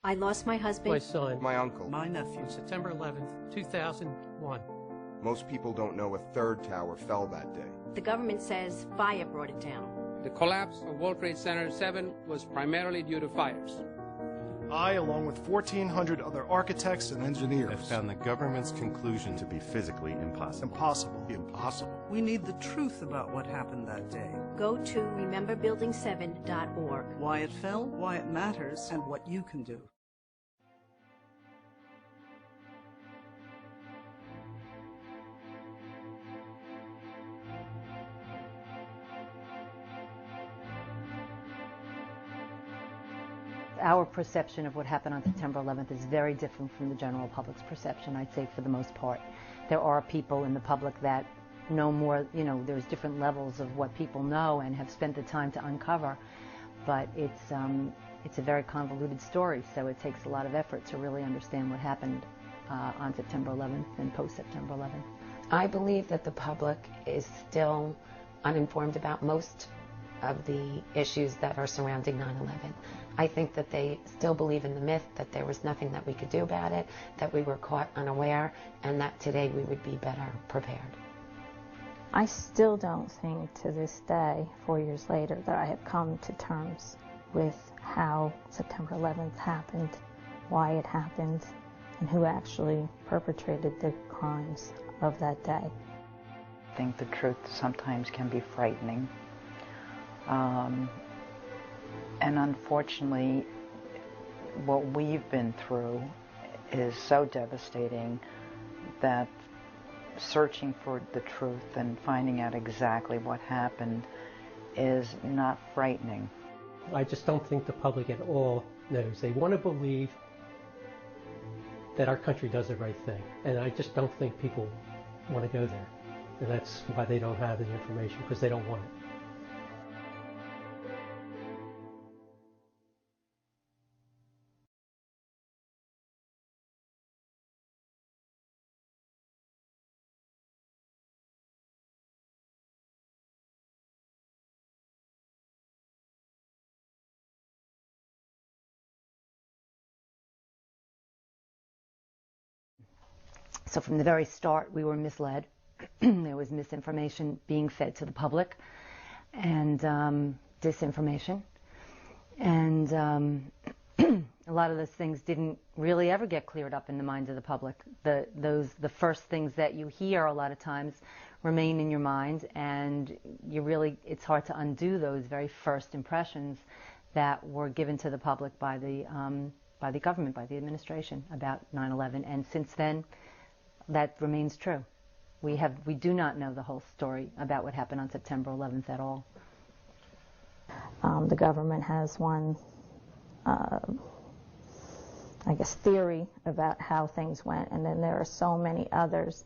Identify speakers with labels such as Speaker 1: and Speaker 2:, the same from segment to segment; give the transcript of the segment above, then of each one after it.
Speaker 1: I lost my husband.
Speaker 2: My son.
Speaker 3: My uncle.
Speaker 2: My nephew. September 11th, 2001.
Speaker 3: Most people don't know a third tower fell that day.
Speaker 1: The government says fire brought it down.
Speaker 4: The collapse of World Trade Center 7 was primarily due to fires.
Speaker 5: I, along with 1,400 other architects and engineers,
Speaker 6: have found the government's conclusion to be physically impossible.
Speaker 5: Impossible.
Speaker 7: We need the truth about what happened that day.
Speaker 1: Go to rememberbuilding7.org.
Speaker 7: Why it fell, why it matters, and what you can do.
Speaker 8: Our perception of what happened on September 11th is very different from the general public's perception, I'd say, for the most part. There are people in the public that know more, there's different levels of what people know and have spent the time to uncover, but it's a very convoluted story, so it takes a lot of effort to really understand what happened on September 11th and post-September 11th.
Speaker 9: I believe that the public is still uninformed about most of the issues that are surrounding 9/11. I think that they still believe in the myth that there was nothing that we could do about it, that we were caught unaware, and that today we would be better prepared.
Speaker 10: I still don't think to this day, 4 years later, that I have come to terms with how September 11th happened, why it happened, and who actually perpetrated the crimes of that day.
Speaker 11: I think the truth sometimes can be frightening. And unfortunately, what we've been through is so devastating that searching for the truth and finding out exactly what happened is not frightening.
Speaker 2: I just don't think the public at all knows. They want to believe that our country does the right thing, and I just don't think people want to go there. And that's why they don't have the information, because they don't want it.
Speaker 8: So from the very start, we were misled. There was misinformation being fed to the public, and disinformation. And a lot of those things didn't really ever get cleared up in the minds of the public. The first things that you hear a lot of times remain in your mind, and it's hard to undo those very first impressions that were given to the public by the government, by the administration about 9/11. And since then, that remains true. We do not know the whole story about what happened on September 11th at all.
Speaker 10: The government has one, theory about how things went, and then there are so many others.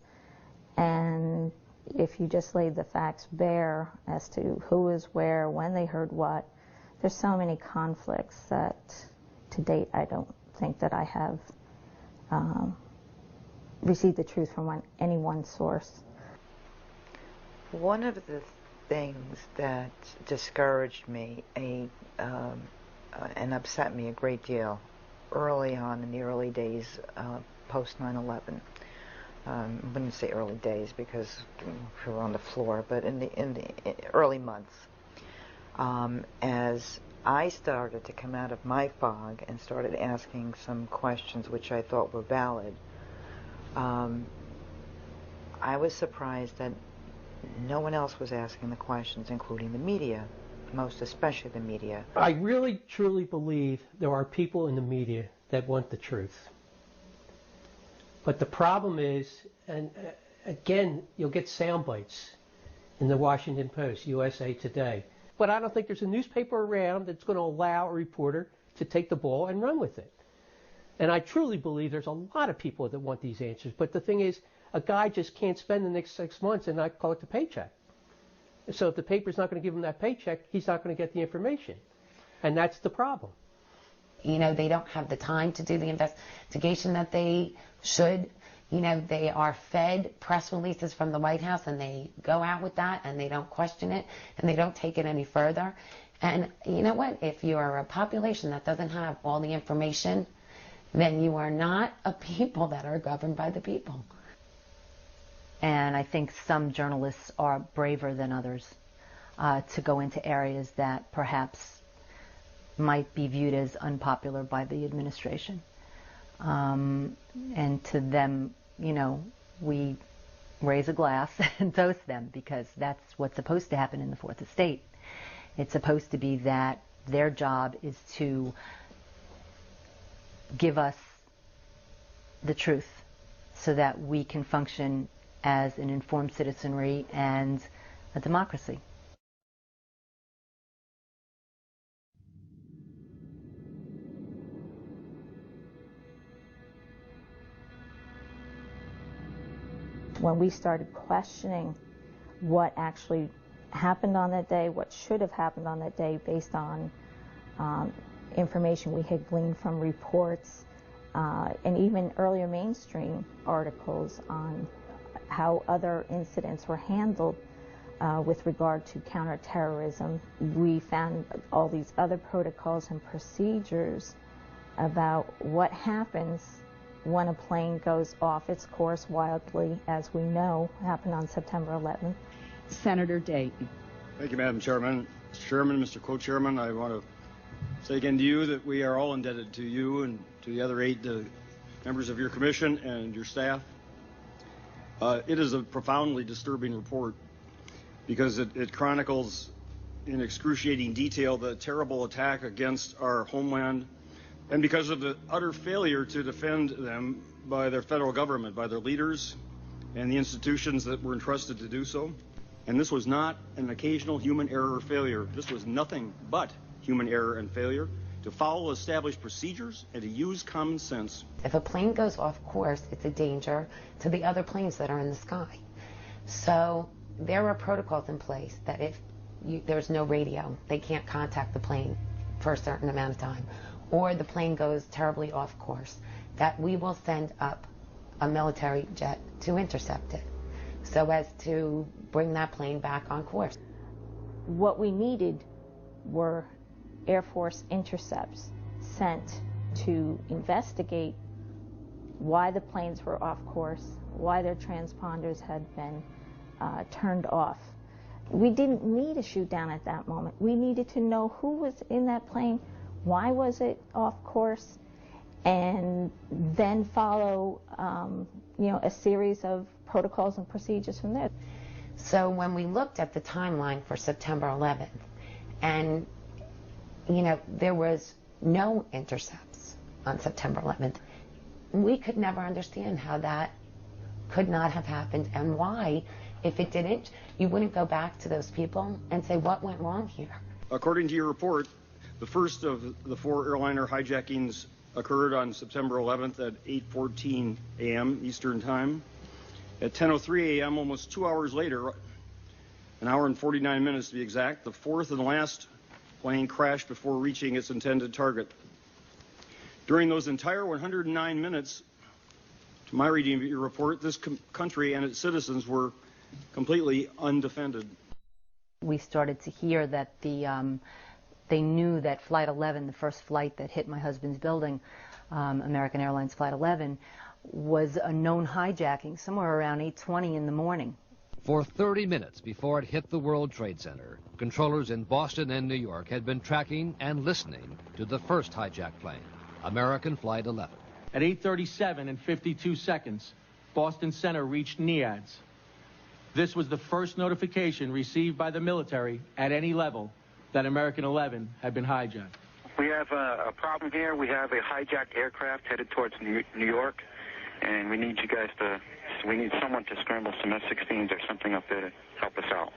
Speaker 10: And if you just laid the facts bare as to who was where, when they heard what, there's so many conflicts that, to date, I don't think that I have received the truth from any one source.
Speaker 11: One of the things that discouraged me and upset me a great deal early on in the early days post 9/11, I wouldn't say early days because we were on the floor, but in the early months, as I started to come out of my fog and started asking some questions which I thought were valid, I was surprised that no one else was asking the questions, including the media, most especially the media.
Speaker 2: I really, truly believe there are people in the media that want the truth. But the problem is, and again, you'll get sound bites in the Washington Post, USA Today. But I don't think there's a newspaper around that's going to allow a reporter to take the ball and run with it. And I truly believe there's a lot of people that want these answers. But the thing is, a guy just can't spend the next 6 months and not collect a paycheck. So if the paper's not going to give him that paycheck, he's not going to get the information. And that's the problem.
Speaker 9: They don't have the time to do the investigation that they should. They are fed press releases from the White House, and they go out with that, and they don't question it, and they don't take it any further. And you know what? If you're a population that doesn't have all the information then you are not a people that are governed by the people.
Speaker 8: And I think some journalists are braver than others to go into areas that perhaps might be viewed as unpopular by the administration. And to them, you know, we raise a glass and toast them, because that's what's supposed to happen in the Fourth Estate. It's supposed to be that their job is to give us the truth so that we can function as an informed citizenry and a democracy.
Speaker 10: When we started questioning what actually happened on that day, what should have happened on that day based on information we had gleaned from reports and even earlier mainstream articles on how other incidents were handled with regard to counterterrorism, we found all these other protocols and procedures about what happens when a plane goes off its course wildly, as we know happened on September 11th.
Speaker 12: Senator Dayton.
Speaker 13: Thank you, Madam Chairman. Mr. Chairman, Mr. Co-Chairman, I want to say again to you that we are all indebted to you and to the other 8 members of your commission and your staff. It is a profoundly disturbing report because it chronicles in excruciating detail the terrible attack against our homeland, and because of the utter failure to defend them by their federal government, by their leaders and the institutions that were entrusted to do so. And this was not an occasional human error or failure. This was nothing but human error and failure to follow established procedures and to use common sense.
Speaker 9: If a plane goes off course, it's a danger to the other planes that are in the sky. So there are protocols in place that if there's no radio, they can't contact the plane for a certain amount of time, or the plane goes terribly off course, that we will send up a military jet to intercept it so as to bring that plane back on course.
Speaker 10: What we needed were Air Force intercepts sent to investigate why the planes were off course, why their transponders had been turned off. We didn't need a shoot down at that moment. We needed to know who was in that plane, why was it off course, and then follow a series of protocols and procedures from there.
Speaker 9: So when we looked at the timeline for September 11th, and there was no intercepts on September 11th, we could never understand how that could not have happened, and why, if it didn't, you wouldn't go back to those people and say, what went wrong here? According to your report,
Speaker 13: The first of the 4 airliner hijackings occurred on September 11th at 8:14 a.m. Eastern Time. At 10:03 a.m., almost 2 hours later, an hour and 49 minutes to be exact, the 4th and last plane crashed before reaching its intended target. During those entire 109 minutes, to my reading of your report, this country and its citizens were completely undefended.
Speaker 8: We started to hear that they knew that Flight 11, the first flight that hit my husband's building, American Airlines Flight 11, was a known hijacking somewhere around 8:20 in the morning.
Speaker 14: For 30 minutes before it hit the World Trade Center, controllers in Boston and New York had been tracking and listening to the first hijacked plane, American Flight 11.
Speaker 15: At 8:37 and 52 seconds, Boston Center reached NEADS. This was the first notification received by the military at any level that American 11 had been hijacked.
Speaker 16: We have a problem here. We have a hijacked aircraft headed towards New York, and we need you guys we need someone to scramble some F-16s or something up there to help us out.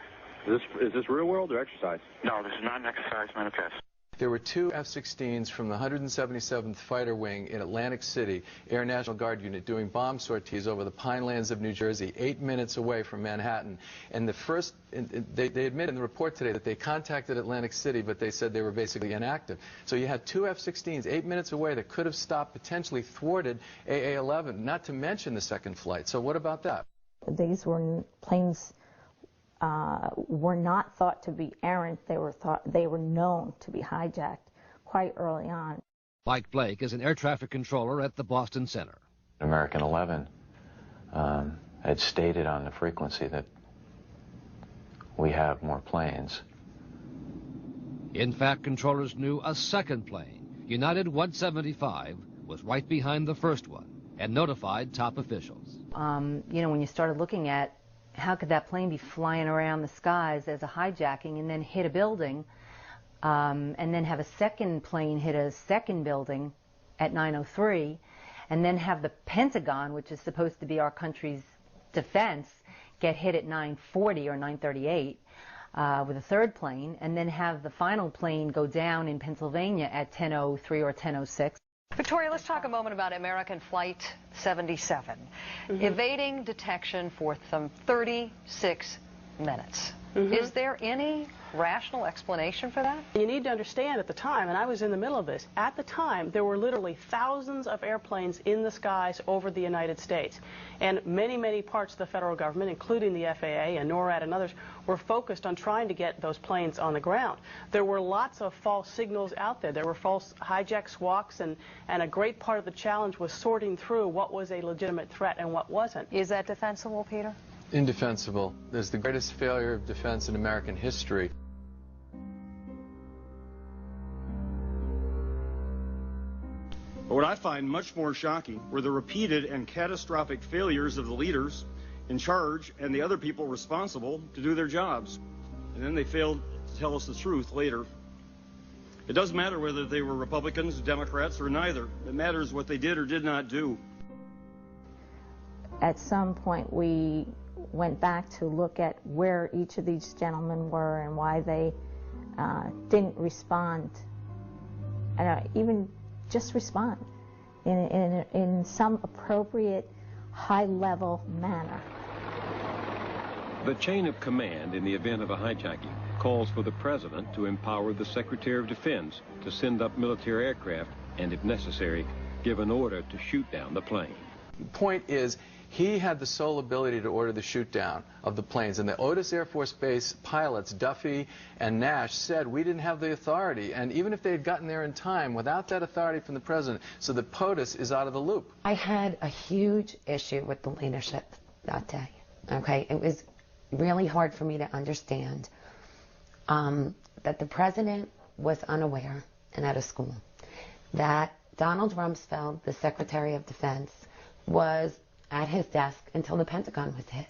Speaker 17: Is this real world or exercise?
Speaker 16: No, this is not an exercise, not a test.
Speaker 18: There were 2 F-16s from the 177th Fighter Wing in Atlantic City, Air National Guard unit, doing bomb sorties over the Pinelands of New Jersey, 8 minutes away from Manhattan. And they admit in the report today that they contacted Atlantic City, but they said they were basically inactive. So you had 2 F-16s 8 minutes away that could have stopped, potentially thwarted AA-11, not to mention the second flight. So what about that?
Speaker 10: These were planes were not thought to be errant. They were known to be hijacked quite early on.
Speaker 14: Mike Blake is an air traffic controller at the Boston Center.
Speaker 19: American 11 had stated on the frequency that we have more planes.
Speaker 14: In fact, controllers knew a second plane, United 175, was right behind the first one and notified top officials.
Speaker 8: You know, when you started looking at how could that plane be flying around the skies as a hijacking and then hit a building, and then have a second plane hit a second building at 9:03, and then have the Pentagon, which is supposed to be our country's defense, get hit at 9:40 or 9:38 with a third plane, and then have the final plane go down in Pennsylvania at 10:03 or 10:06.
Speaker 20: Victoria, let's talk a moment about American Flight 77, evading detection for some 36 minutes. Is there any rational explanation for that?
Speaker 21: You need to understand at the time, and I was in the middle of this, at the time there were literally thousands of airplanes in the skies over the United States. And many, many parts of the federal government, including the FAA and NORAD and others, were focused on trying to get those planes on the ground. There were lots of false signals out there. There were false hijack squawks, and a great part of the challenge was sorting through what was a legitimate threat and what wasn't.
Speaker 20: Is that defensible, Peter?
Speaker 18: Indefensible. There's the greatest failure of defense in American history.
Speaker 13: But what I find much more shocking were the repeated and catastrophic failures of the leaders in charge and the other people responsible to do their jobs. And then they failed to tell us the truth later. It doesn't matter whether they were Republicans, Democrats, or neither. It matters what they did or did not do.
Speaker 10: At some point, we went back to look at where each of these gentlemen were and why they didn't respond, even just respond in some appropriate, high-level manner.
Speaker 22: The chain of command in the event of a hijacking calls for the President to empower the Secretary of Defense to send up military aircraft and, if necessary, give an order to shoot down the plane.
Speaker 18: The point is, he had the sole ability to order the shoot down of the planes, and the Otis Air Force Base pilots, Duffy and Nash, said we didn't have the authority, and even if they had gotten there in time without that authority from the President, so that POTUS is out of the loop.
Speaker 9: I had a huge issue with the leadership that day, okay? It was really hard for me to understand that the President was unaware and out of school, that Donald Rumsfeld, the Secretary of Defense, was at his desk until the Pentagon was hit.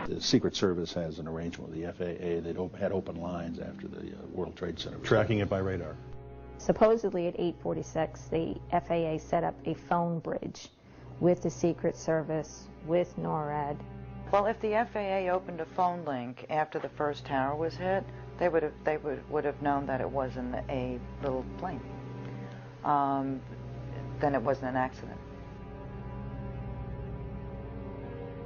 Speaker 23: The Secret Service has an arrangement with the FAA. They had open lines after the World Trade Center.
Speaker 5: Tracking it by radar.
Speaker 10: Supposedly at 8:46, the FAA set up a phone bridge with the Secret Service, with NORAD.
Speaker 11: Well, if the FAA opened a phone link after the first tower was hit, they would have known that it wasn't a little plane. Then it wasn't an accident.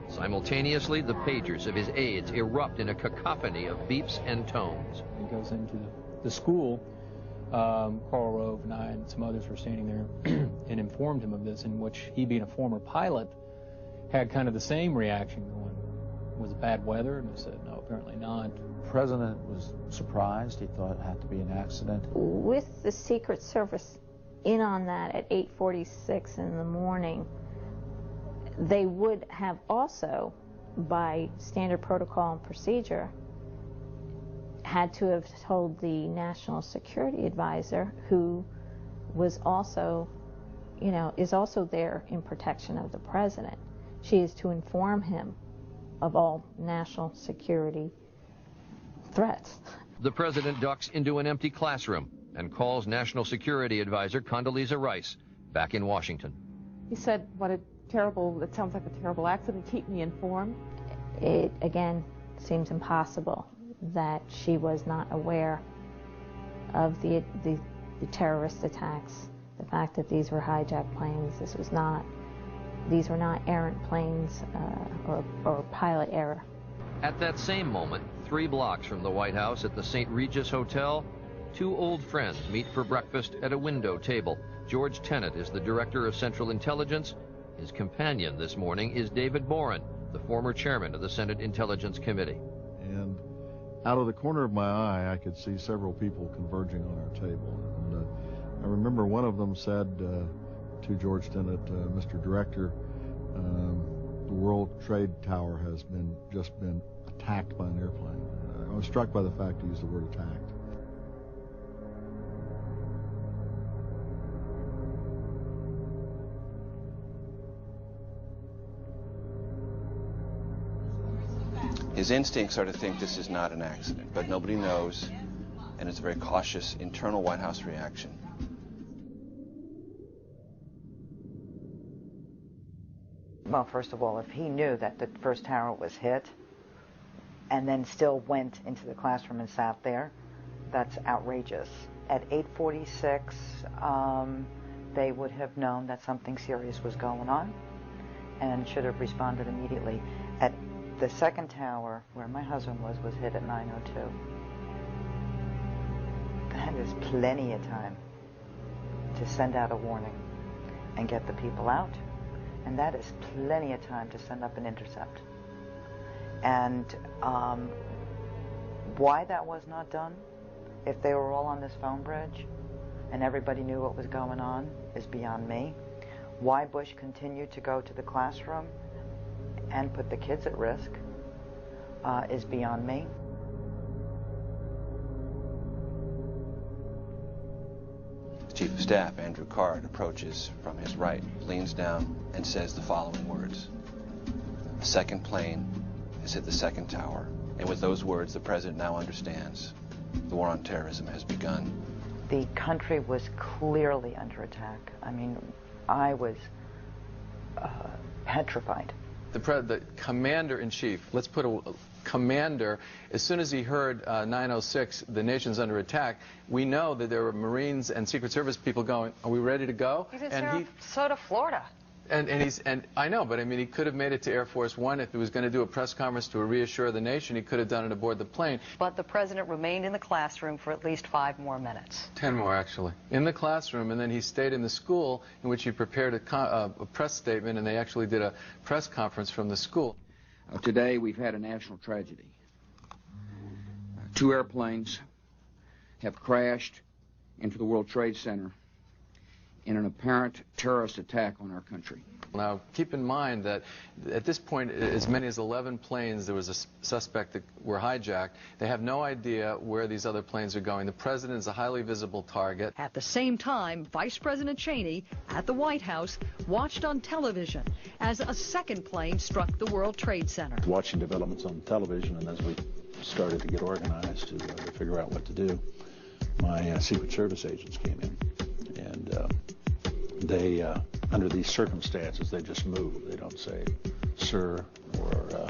Speaker 14: Simultaneously, the pagers of his aides erupt in a cacophony of beeps and tones.
Speaker 24: He goes into the school. Carl Rove and I and some others were standing there and informed him of this, in which he, being a former pilot, had kind of the same reaction going, was it bad weather? And I said, no, apparently not.
Speaker 23: The President was surprised. He thought it had to be an accident.
Speaker 10: With the Secret Service in on that at 8:46 in the morning, they would have also, by standard protocol and procedure, had to have told the National Security Advisor, who was also, is also there in protection of the President. She is to inform him of all national security threats.
Speaker 14: The President ducks into an empty classroom and calls National Security Advisor Condoleezza Rice back in Washington.
Speaker 25: He said, it sounds like a terrible accident, keep me informed.
Speaker 10: It, again, seems impossible that she was not aware of the terrorist attacks, the fact that these were hijacked planes. These were not errant planes or pilot error.
Speaker 14: At that same moment, 3 blocks from the White House at the St. Regis Hotel, 2 old friends meet for breakfast at a window table. George Tenet is the Director of Central Intelligence, His companion this morning is David Boren, the former chairman of the Senate Intelligence Committee.
Speaker 1: And out of the corner of my eye, I could see several people converging on our table. And I remember one of them said to George Tenet, Mr. Director, the World Trade Tower has just been attacked by an airplane. I was struck by the fact he used the word attacked.
Speaker 3: His instincts are to think this is not an accident, but nobody knows, and it's a very cautious internal White House reaction.
Speaker 11: Well, first of all, if he knew that the first tower was hit and then still went into the classroom and sat there, that's outrageous. At 8:46, they would have known that something serious was going on and should have responded immediately. At the second tower, where my husband was hit at 9:02. That is plenty of time to send out a warning and get the people out. And that is plenty of time to send up an intercept. And why that was not done, if they were all on this phone bridge and everybody knew what was going on, is beyond me. Why Bush continued to go to the classroom and put the kids at risk is beyond me.
Speaker 3: The Chief of Staff, Andrew Card, approaches from his right, leans down, and says the following words. The second plane has hit the second tower. And with those words, the President now understands the war on terrorism has begun.
Speaker 11: The country was clearly under attack. I mean, I was petrified.
Speaker 18: The commander-in-chief, let's put a commander, as soon as he heard 906, the nation's under attack, we know that there were Marines and Secret Service people going, are we ready to go?
Speaker 20: He's in Sarasota, Florida.
Speaker 18: And I know, but I mean, he could have made it to Air Force One if he was going to do a press conference to reassure the nation. He could have done it aboard the plane.
Speaker 20: But the president remained in the classroom for at least 5 more minutes.
Speaker 18: 10 more, actually. In the classroom, and then he stayed in the school in which he prepared a press statement, and they actually did a press conference from the school.
Speaker 4: Today, we've had a national tragedy. 2 airplanes have crashed into the World Trade Center in an apparent terrorist attack on our country.
Speaker 18: Now, keep in mind that at this point, as many as 11 planes, there was a suspect that were hijacked. They have no idea where these other planes are going. The president is a highly visible target.
Speaker 6: At the same time, Vice President Cheney, at the White House, watched on television as a second plane struck the World Trade Center.
Speaker 23: Watching developments on television, and as we started to get organized to figure out what to do, my Secret Service agents came in, and they, under these circumstances, they just move. They don't say, sir, or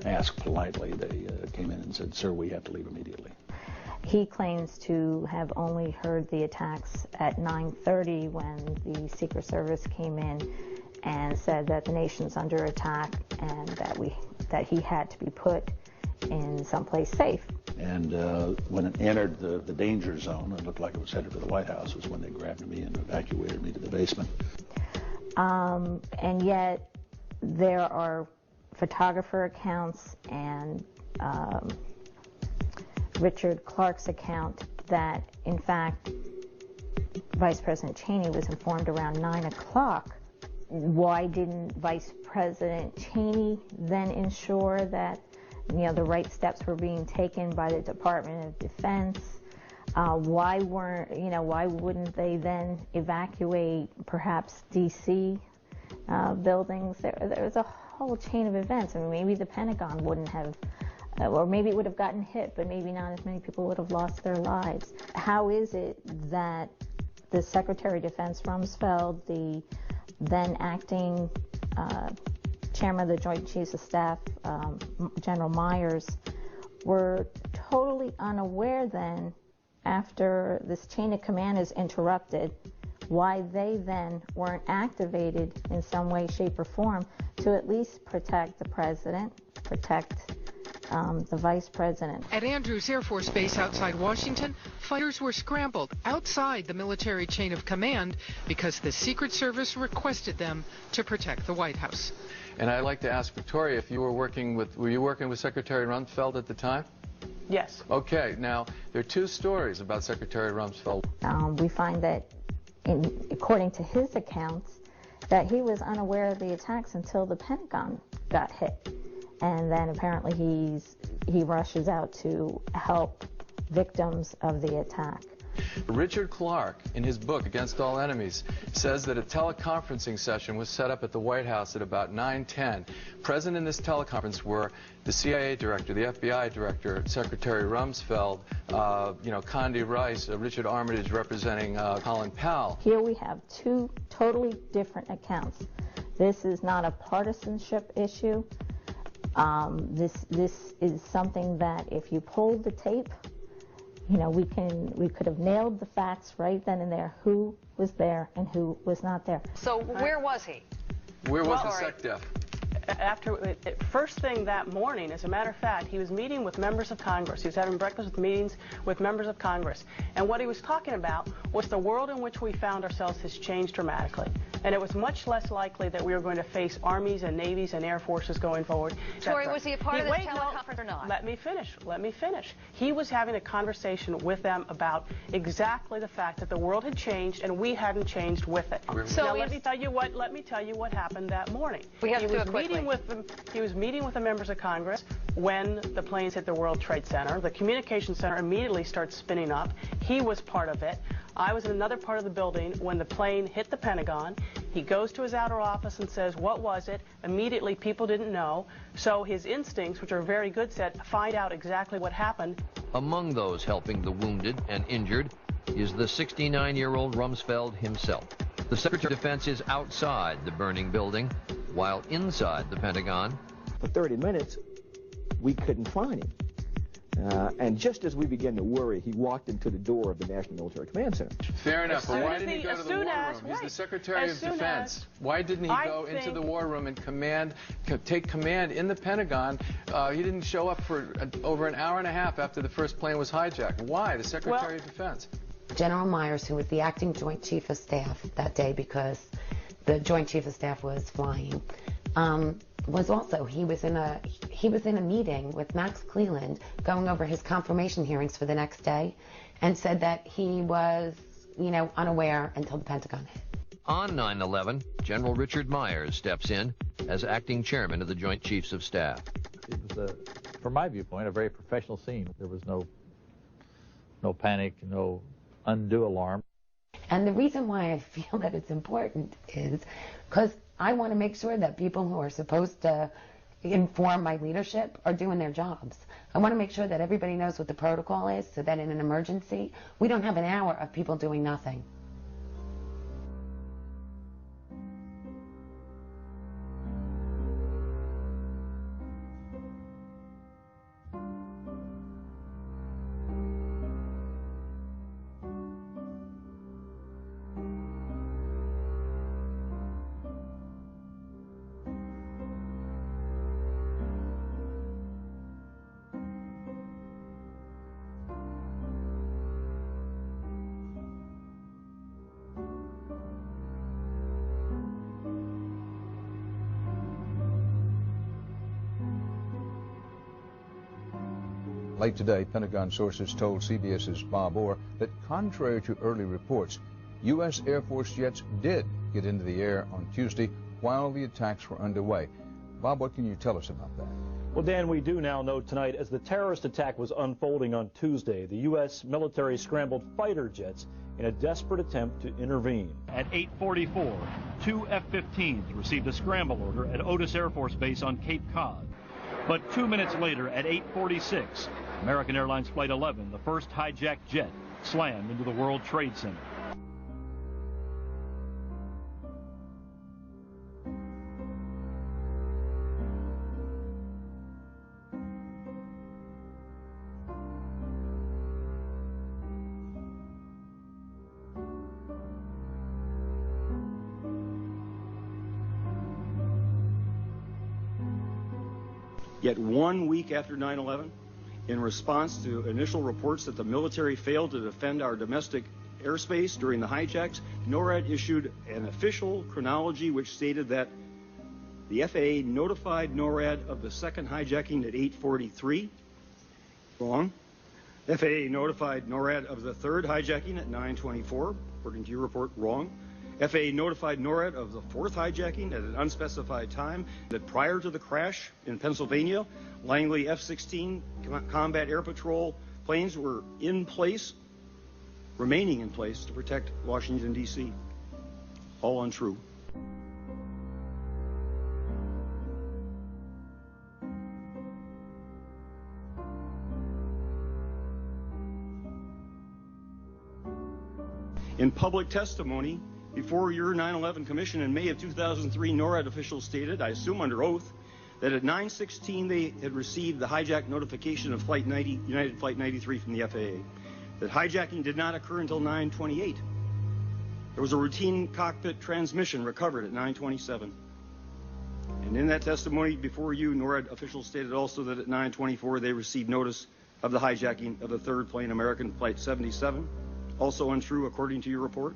Speaker 23: ask politely. They came in and said, sir, we have to leave immediately.
Speaker 10: He claims to have only heard the attacks at 9:30 when the Secret Service came in and said that the nation's under attack and that he had to be put in someplace safe.
Speaker 23: And when it entered the danger zone, it looked like it was headed for the White House, was when they grabbed me and evacuated me to the basement.
Speaker 10: And yet there are photographer accounts and Richard Clark's account that, in fact, Vice President Cheney was informed around 9 o'clock. Why didn't Vice President Cheney then ensure that the right steps were being taken by the Department of Defense? Why wouldn't they then evacuate perhaps D.C. Buildings? There was a whole chain of events. I mean, maybe the Pentagon wouldn't have, or maybe it would have gotten hit, but maybe not as many people would have lost their lives. How is it that the Secretary of Defense Rumsfeld, the then acting Chairman of the Joint Chiefs of Staff, General Myers, were totally unaware then, after this chain of command is interrupted, why they then weren't activated in some way, shape, or form to at least protect the president, protect the vice president.
Speaker 2: At Andrews Air Force Base outside Washington, fighters were scrambled outside the military chain of command because the Secret Service requested them to protect the White House.
Speaker 18: And I'd like to ask Victoria if you were working with Secretary Rumsfeld at the time?
Speaker 21: Yes.
Speaker 18: Okay, now there are two stories about Secretary Rumsfeld.
Speaker 10: We find that, according to his accounts, that he was unaware of the attacks until the Pentagon got hit. And then apparently he rushes out to help victims of the attack.
Speaker 18: Richard Clarke, in his book, Against All Enemies, says that a teleconferencing session was set up at the White House at about 9:10. Present in this teleconference were the CIA director, the FBI director, Secretary Rumsfeld, Condi Rice, Richard Armitage representing Colin Powell.
Speaker 10: Here we have two totally different accounts. This is not a partisanship issue. This is something that if you pulled the tape, we could have nailed the facts right then and there, who was there and who was not there.
Speaker 20: So where was he?
Speaker 18: Where was the SecDef?
Speaker 21: First thing that morning, as a matter of fact, he was meeting with members of Congress. He was having breakfast with meetings with members of Congress. And what he was talking about was the world in which we found ourselves has changed dramatically. And it was much less likely that we were going to face armies and navies and air forces going forward.
Speaker 20: Tori, was he a part of this teleconference or not?
Speaker 21: Let me finish. He was having a conversation with them about exactly the fact that the world had changed and we hadn't changed with it.
Speaker 20: So
Speaker 21: now let me tell you what happened that morning.
Speaker 20: We have to do it quickly.
Speaker 21: He was meeting with the members of Congress when the planes hit the World Trade Center. The communications center immediately starts spinning up. He was part of it. I was in another part of the building when the plane hit the Pentagon. He goes to his outer office and says, what was it? Immediately, people didn't know. So his instincts, which are very good, said, find out exactly what happened.
Speaker 14: Among those helping the wounded and injured is the 69-year-old Rumsfeld himself. The Secretary of Defense is outside the burning building, while inside the Pentagon.
Speaker 7: For 30 minutes, we couldn't find him. And just as we began to worry, he walked into the door of the National Military Command Center.
Speaker 18: Fair enough, but why didn't he go to the war room? He's the Secretary of Defense. Why didn't he go into the war room and take command in the Pentagon? He didn't show up for over an hour and a half after the first plane was hijacked. Why? The Secretary of Defense.
Speaker 9: General Myers, who was the acting Joint Chief of Staff that day because the Joint Chief of Staff was flying, was also, he was in a meeting with Max Cleland going over his confirmation hearings for the next day and said that he was, unaware until the Pentagon hit.
Speaker 14: On 9/11, General Richard Myers steps in as acting chairman of the Joint Chiefs of Staff.
Speaker 12: It was, from my viewpoint, a very professional scene. There was no panic, no undue alarm.
Speaker 9: And the reason why I feel that it's important is because I want to make sure that people who are supposed to inform my leadership are doing their jobs. I want to make sure that everybody knows what the protocol is so that in an emergency, we don't have an hour of people doing nothing.
Speaker 15: Late today, Pentagon sources told CBS's Bob Orr that contrary to early reports, U.S. Air Force jets did get into the air on Tuesday while the attacks were underway. Bob, what can you tell us about that?
Speaker 17: Well, Dan, we do now know tonight as the terrorist attack was unfolding on Tuesday, the U.S. military scrambled fighter jets in a desperate attempt to intervene.
Speaker 26: At 8:44, two F-15s received a scramble order at Otis Air Force Base on Cape Cod. But 2 minutes later, at 8:46, American Airlines Flight 11, the first hijacked jet, slammed into the World Trade Center.
Speaker 5: Yet 1 week after 9/11, in response to initial reports that the military failed to defend our domestic airspace during the hijacks, NORAD issued an official chronology which stated that the FAA notified NORAD of the second hijacking at 8:43. Wrong. FAA notified NORAD of the third hijacking at 9:24, according to your report. Wrong. FAA notified NORAD of the fourth hijacking at an unspecified time, that prior to the crash in Pennsylvania, Langley F-16 Combat Air Patrol planes were in place, remaining in place to protect Washington, D.C. All untrue. In public testimony before your 9/11 Commission in May of 2003, NORAD officials stated, I assume under oath, that at 9:16 they had received the hijack notification of United Flight 93 from the FAA. That hijacking did not occur until 9:28. There was a routine cockpit transmission recovered at 9:27. And in that testimony before you, NORAD officials stated also that at 9:24 they received notice of the hijacking of the third plane, American Flight 77. Also untrue according to your report.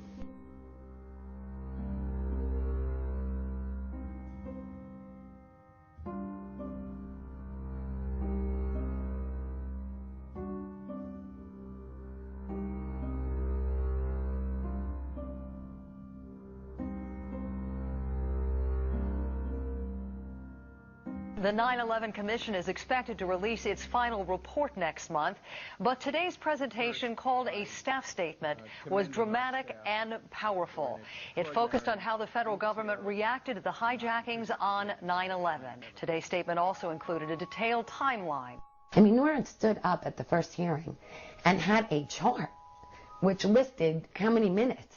Speaker 20: The 9/11 Commission is expected to release its final report next month, but today's presentation, called a staff statement, was dramatic and powerful. It focused on how the federal government reacted to the hijackings on 9/11. Today's statement also included a detailed timeline.
Speaker 9: I mean, NORAD stood up at the first hearing and had a chart which listed how many minutes,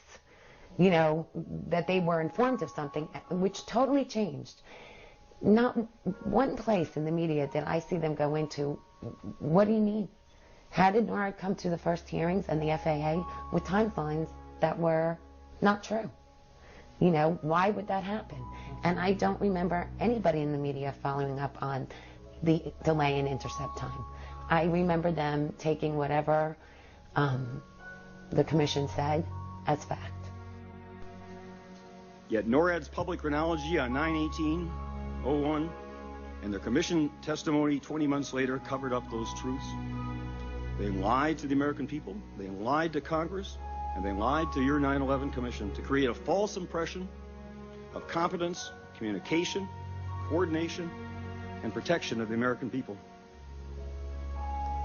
Speaker 9: that they were informed of something, which totally changed. Not one place in the media did I see them go into, what do you mean? How did NORAD come to the first hearings and the FAA with timelines that were not true? Why would that happen? And I don't remember anybody in the media following up on the delay in intercept time. I remember them taking whatever the commission said as fact.
Speaker 5: Yet NORAD's public chronology on 9/18/01 and their commission testimony 20 months later covered up those truths. They lied to the American people, they lied to Congress, and they lied to your 9/11 Commission to create a false impression of competence, communication, coordination, and protection of the American people.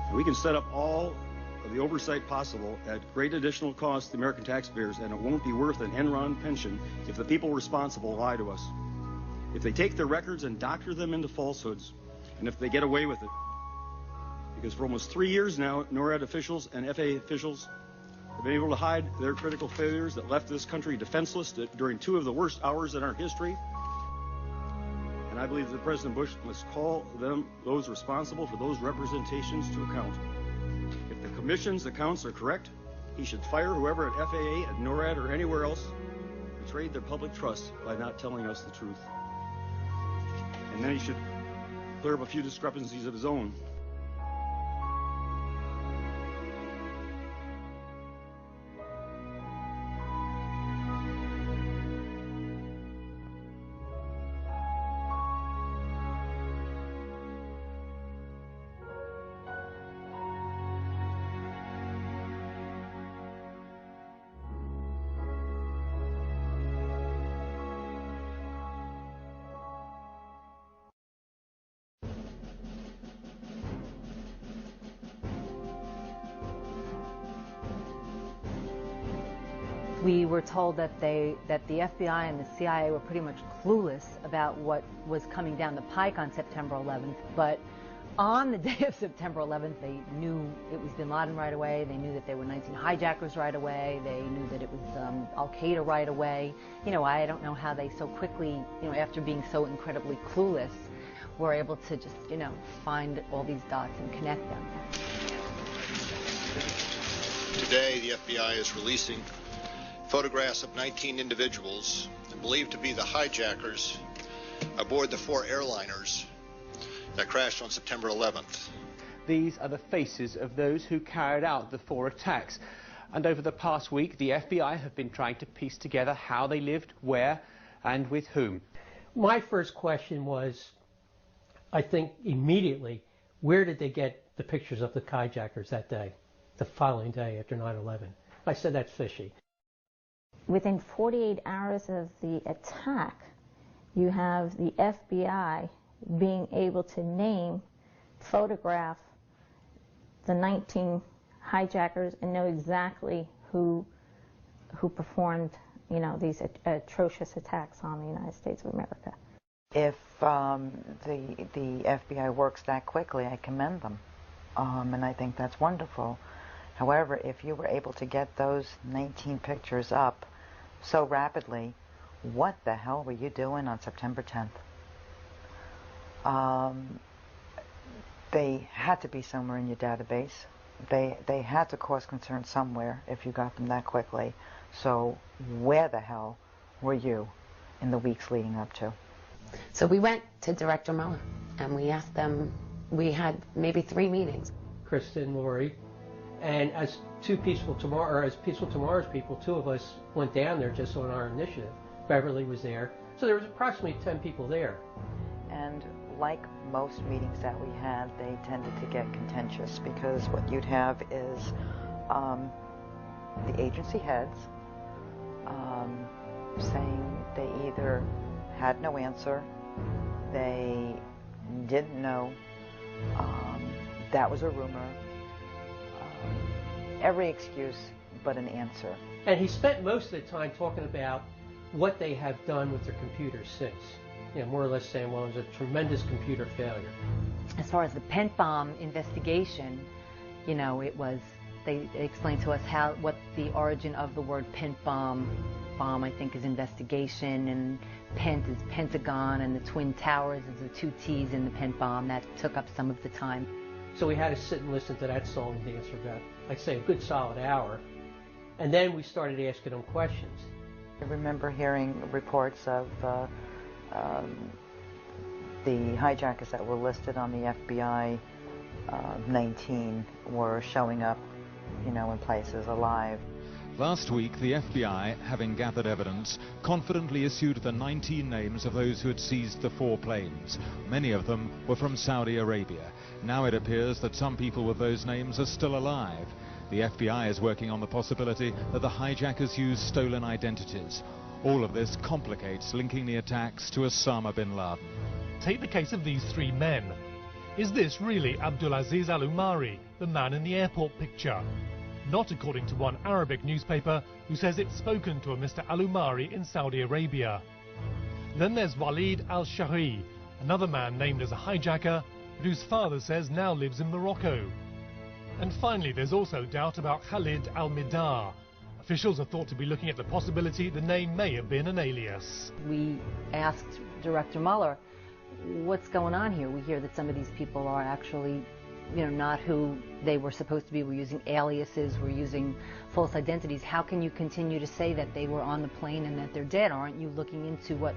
Speaker 5: And we can set up all of the oversight possible at great additional cost to the American taxpayers, and it won't be worth an Enron pension if the people responsible lie to us. If they take their records and doctor them into falsehoods, and if they get away with it. Because for almost 3 years now, NORAD officials and FAA officials have been able to hide their critical failures that left this country defenseless during two of the worst hours in our history. And I believe that President Bush must call those responsible for those representations to account. If the Commission's accounts are correct, he should fire whoever at FAA, at NORAD, or anywhere else betrayed their public trust by not telling us the truth. And then he should clear up a few discrepancies of his own.
Speaker 8: We were told that the FBI and the CIA were pretty much clueless about what was coming down the pike on September 11th, but on the day of September 11th, they knew it was bin Laden right away. They knew that there were 19 hijackers right away. They knew that it was Al-Qaeda right away. I don't know how they so quickly, after being so incredibly clueless, were able to just, find all these dots and connect them.
Speaker 13: Today, the FBI is releasing photographs of 19 individuals believed to be the hijackers aboard the 4 airliners that crashed on September 11th.
Speaker 1: These are the faces of those who carried out the 4 attacks. And over the past week, the FBI have been trying to piece together how they lived, where, and with whom.
Speaker 16: My first question was, I think immediately, where did they get the pictures of the hijackers that day, the following day after 9/11? I said, that's fishy.
Speaker 10: Within 48 hours of the attack, you have the FBI being able to name, photograph the 19 hijackers and know exactly who performed, these atrocious attacks on the United States of America.
Speaker 11: If the FBI works that quickly, I commend them, and I think that's wonderful. However, if you were able to get those 19 pictures up so rapidly, what the hell were you doing on September 10th? They had to be somewhere in your database. They had to cause concern somewhere if you got them that quickly. So where the hell were you in the weeks leading up to?
Speaker 9: So we went to Director Mueller and we asked them, we had maybe 3 meetings.
Speaker 16: Kristen, Lori, and as Peaceful Tomorrow's people, 2 of us went down there just on our initiative. Beverly was there. So there was approximately 10 people there.
Speaker 11: And like most meetings that we had, they tended to get contentious because what you'd have is the agency heads saying they either had no answer, they didn't know, that was a rumor, every excuse but an answer.
Speaker 16: And he spent most of the time talking about what they have done with their computers since. More or less saying, well, it was a tremendous computer failure.
Speaker 8: As far as the Pent Bomb investigation, it was, they explained to us what the origin of the word Pent Bomb, I think, is investigation, and Pent is Pentagon, and the Twin Towers is the 2 T's in the Pent Bomb. That took up some of the time.
Speaker 16: So we had to sit and listen to that song and dance for about, I'd say, a good solid hour. And then we started asking them questions.
Speaker 11: I remember hearing reports of the hijackers that were listed on the FBI 19 were showing up, in places alive.
Speaker 19: Last week, the FBI, having gathered evidence, confidently issued the 19 names of those who had seized the 4 planes. Many of them were from Saudi Arabia. Now it appears that some people with those names are still alive. The FBI is working on the possibility that the hijackers used stolen identities. All of this complicates linking the attacks to Osama bin Laden.
Speaker 22: Take the case of these 3 men. Is this really Abdulaziz Al-Umari, the man in the airport picture? Not according to one Arabic newspaper who says it's spoken to a Mr. Al-Umari in Saudi Arabia. Then there's Walid Al-Shahri, another man named as a hijacker, but whose father says now lives in Morocco. And finally, there's also doubt about Khalid Al-Midar. Officials are thought to be looking at the possibility the name may have been an alias.
Speaker 8: We asked Director Mueller, what's going on here? We hear that some of these people are actually, not who they were supposed to be. We're using aliases, we're using false identities. How can you continue to say that they were on the plane and that they're dead? Aren't you looking into what,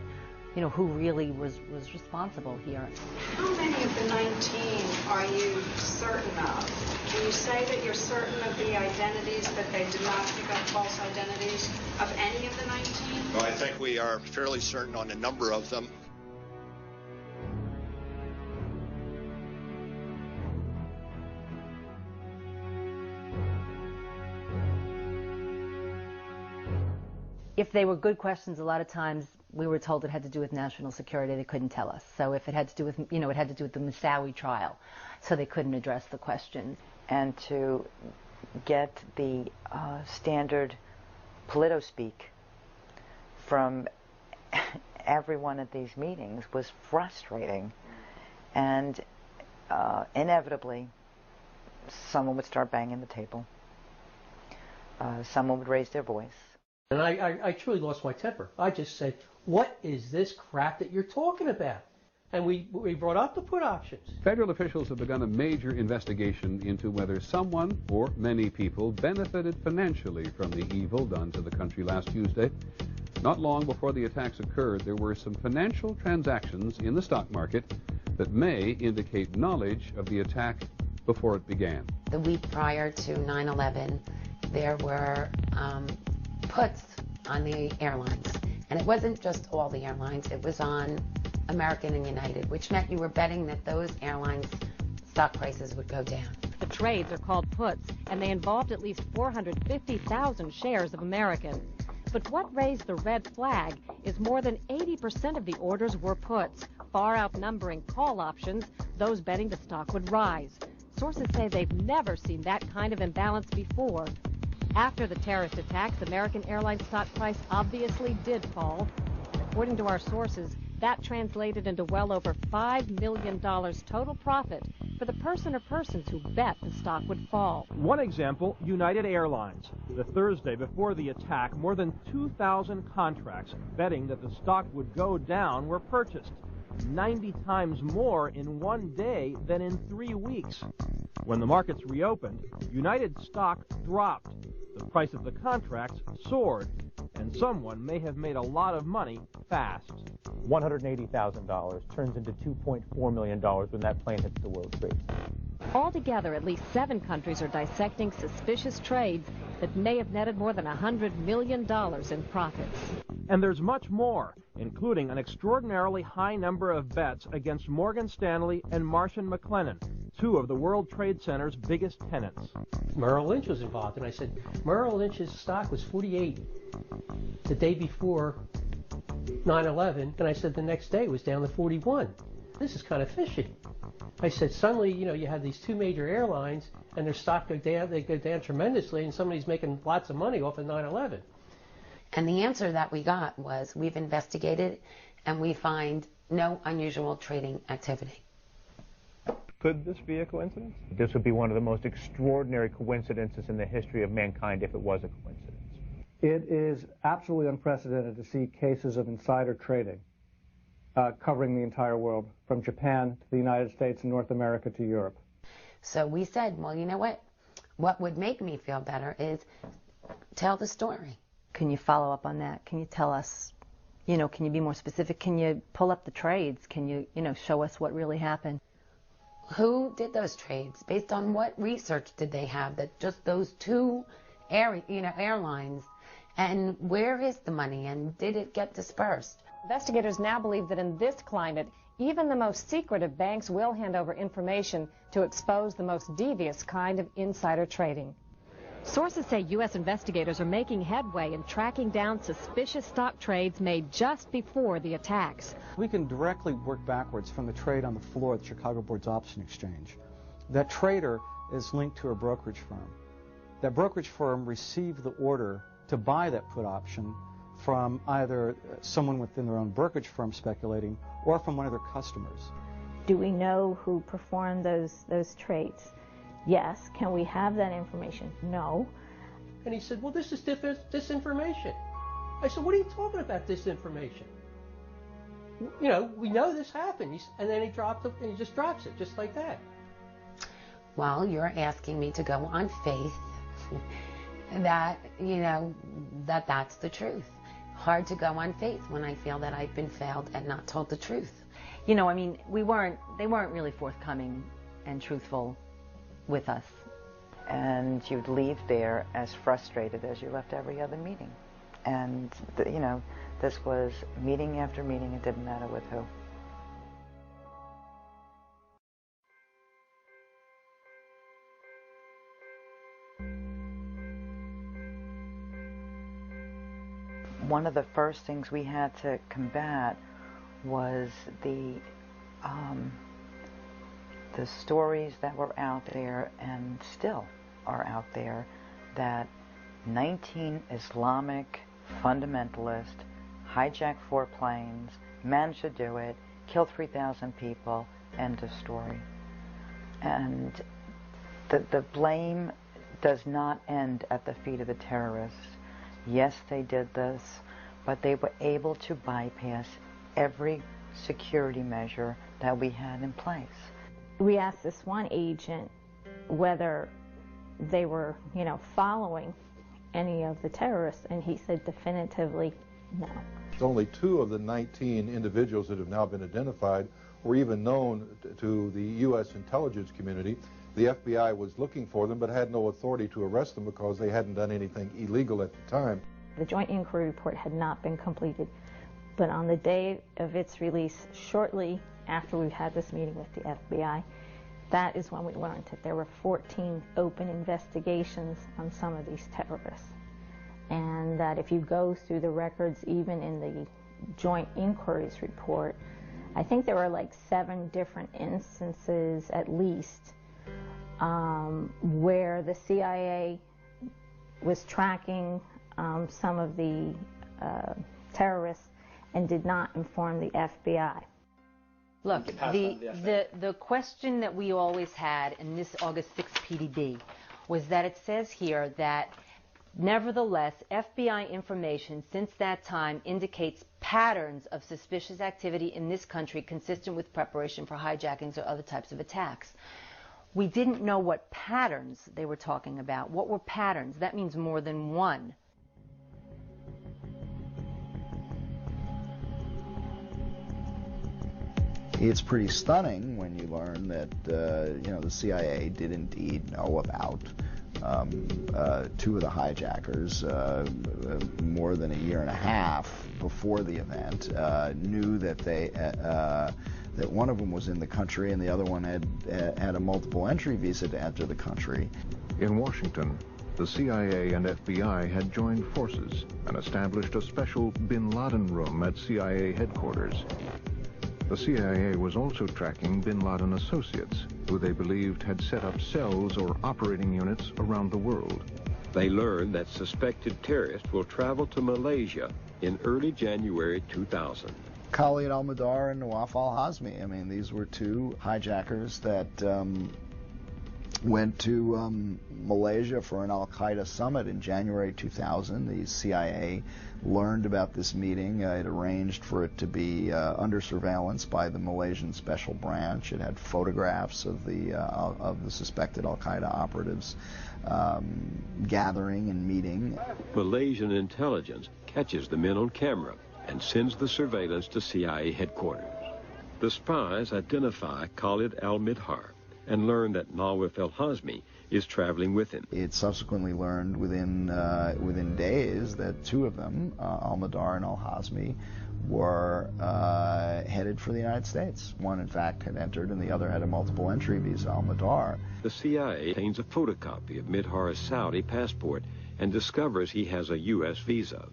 Speaker 8: who really was responsible here?
Speaker 24: How many of the 19 are you certain of? Can you say that you're certain of the identities, that they did not pick up false identities of any of the 19?
Speaker 13: Well, I think we are fairly certain on a number of them.
Speaker 8: If they were good questions, a lot of times we were told it had to do with national security. They couldn't tell us. So if it had to do with, it had to do with the Moussaoui trial. So they couldn't address the questions.
Speaker 11: And to get the standard polito-speak from everyone at these meetings was frustrating. And inevitably, someone would start banging the table. Someone would raise their voice.
Speaker 16: And I truly lost my temper. I just said, what is this crap that you're talking about? And we brought up the put options.
Speaker 25: Federal officials have begun a major investigation into whether someone or many people benefited financially from the evil done to the country last Tuesday. Not long before the attacks occurred, there were some financial transactions in the stock market that may indicate knowledge of the attack before it began.
Speaker 9: The week prior to 9/11, there were puts on the airlines. And it wasn't just all the airlines, it was on American and United, which meant you were betting that those airlines' stock prices would go down.
Speaker 2: The trades are called puts, and they involved at least 450,000 shares of American. But what raised the red flag is more than 80% of the orders were puts, far outnumbering call options, those betting the stock would rise. Sources say they've never seen that kind of imbalance before. After the terrorist attacks, American Airlines stock price obviously did fall. According to our sources, that translated into well over $5 million total profit for the person or persons who bet the stock would fall.
Speaker 3: One example, United Airlines. The Thursday before the attack, more than 2,000 contracts betting that the stock would go down were purchased. 90 times more in one day than in 3 weeks. When the markets reopened, United stock dropped. The price of the contracts soared, and someone may have made a lot of money fast.
Speaker 4: $180,000 turns into $2.4 million when that plane hits the World Trade Center.
Speaker 2: Altogether, at least 7 countries are dissecting suspicious trades that may have netted more than $100 million in profits.
Speaker 3: And there's much more, including an extraordinarily high number of bets against Morgan Stanley and Marsh & McLennan, 2 of the World Trade Center's biggest tenants.
Speaker 16: Merrill Lynch was involved, and I said, Merrill Lynch's stock was 48 the day before 9/11, and I said the next day it was down to 41. This is kind of fishy. I said, suddenly, you have these 2 major airlines, and their stock go down, they go down tremendously, and somebody's making lots of money off of 9/11.
Speaker 9: And the answer that we got was, we've investigated, and we find no unusual trading activity.
Speaker 4: Could this be a coincidence? This would be one of the most extraordinary coincidences in the history of mankind if it was a coincidence.
Speaker 6: It is absolutely unprecedented to see cases of insider trading covering the entire world, from Japan to the United States and North America to Europe.
Speaker 9: So we said, well, you know what? What would make me feel better is tell the story.
Speaker 8: Can you follow up on that? Can you tell us, can you be more specific? Can you pull up the trades? Can you, show us what really happened?
Speaker 9: Who did those trades? Based on what research did they have that just those 2 airlines? And where is the money, and did it get dispersed?
Speaker 2: Investigators now believe that in this climate, even the most secretive banks will hand over information to expose the most devious kind of insider trading. Sources say U.S. investigators are making headway in tracking down suspicious stock trades made just before the attacks.
Speaker 21: We can directly work backwards from the trade on the floor at the Chicago Board's Option Exchange. That trader is linked to a brokerage firm. That brokerage firm received the order to buy that put option from either someone within their own brokerage firm speculating or from one of their customers.
Speaker 10: Do we know who performed those trades? Yes. Can we have that information? No.
Speaker 16: And he said, well, this is disinformation. I said, what are you talking about, disinformation? We know this happened. And then he just drops it, just like that.
Speaker 9: Well, you're asking me to go on faith that, that's the truth. Hard to go on faith when I feel that I've been failed and not told the truth.
Speaker 8: They weren't really forthcoming and truthful with us.
Speaker 11: And you'd leave there as frustrated as you left every other meeting. And, this was meeting after meeting, it didn't matter with who. One of the first things we had to combat was the stories that were out there and still are out there that 19 Islamic fundamentalists hijacked 4 planes, managed to do it, kill 3,000 people, end of story. And the blame does not end at the feet of the terrorists. Yes, they did this, but they were able to bypass every security measure that we had in place.
Speaker 10: We asked this one agent whether they were, following any of the terrorists, and he said definitively no.
Speaker 23: Only 2 of the 19 individuals that have now been identified
Speaker 7: were even known to the U.S. intelligence community. The FBI was looking for them but had no authority to arrest them because they hadn't done anything illegal at the time.
Speaker 10: The joint inquiry report had not been completed, but on the day of its release, shortly after we had this meeting with the FBI, that is when we learned that there were 14 open investigations on some of these terrorists. And that if you go through the records, even in the joint inquiries report, I think there were like 7 different instances at least where the CIA was tracking some of the terrorists and did not inform the FBI.
Speaker 8: Look, the question that we always had in this August 6th PDD was that it says here that nevertheless, FBI information since that time indicates patterns of suspicious activity in this country consistent with preparation for hijackings or other types of attacks. We didn't know what patterns they were talking about. What were patterns? That means more than one.
Speaker 12: It's pretty stunning when you learn that the CIA did indeed know about 2 of the hijackers more than a year and a half before the event, knew that that one of them was in the country and the other one had a multiple entry visa to enter the country.
Speaker 25: In Washington, the CIA and FBI had joined forces and established a special bin Laden room at CIA headquarters. The CIA was also tracking bin Laden associates, who they believed had set up cells or operating units around the world.
Speaker 14: They learned that suspected terrorists will travel to Malaysia in early January 2000.
Speaker 12: Khalid al-Mihdhar and Nawaf al-Hazmi. I mean, these were 2 hijackers that went to Malaysia for an al-Qaeda summit in January 2000. The CIA learned about this meeting. It arranged for it to be under surveillance by the Malaysian Special Branch. It had photographs of the suspected al-Qaeda operatives gathering and meeting.
Speaker 14: Malaysian intelligence catches the men on camera and sends the surveillance to CIA headquarters. The spies identify Khalid al-Mihdhar and learn that Nawaf al-Hazmi is traveling with him.
Speaker 12: It subsequently learned within days that 2 of them, al-Mihdhar and al-Hazmi, were headed for the United States. One, in fact, had entered, and the other had a multiple entry visa, al-Mihdhar.
Speaker 14: The CIA obtains a photocopy of Mihdhar's Saudi passport and discovers he has a U.S. visa.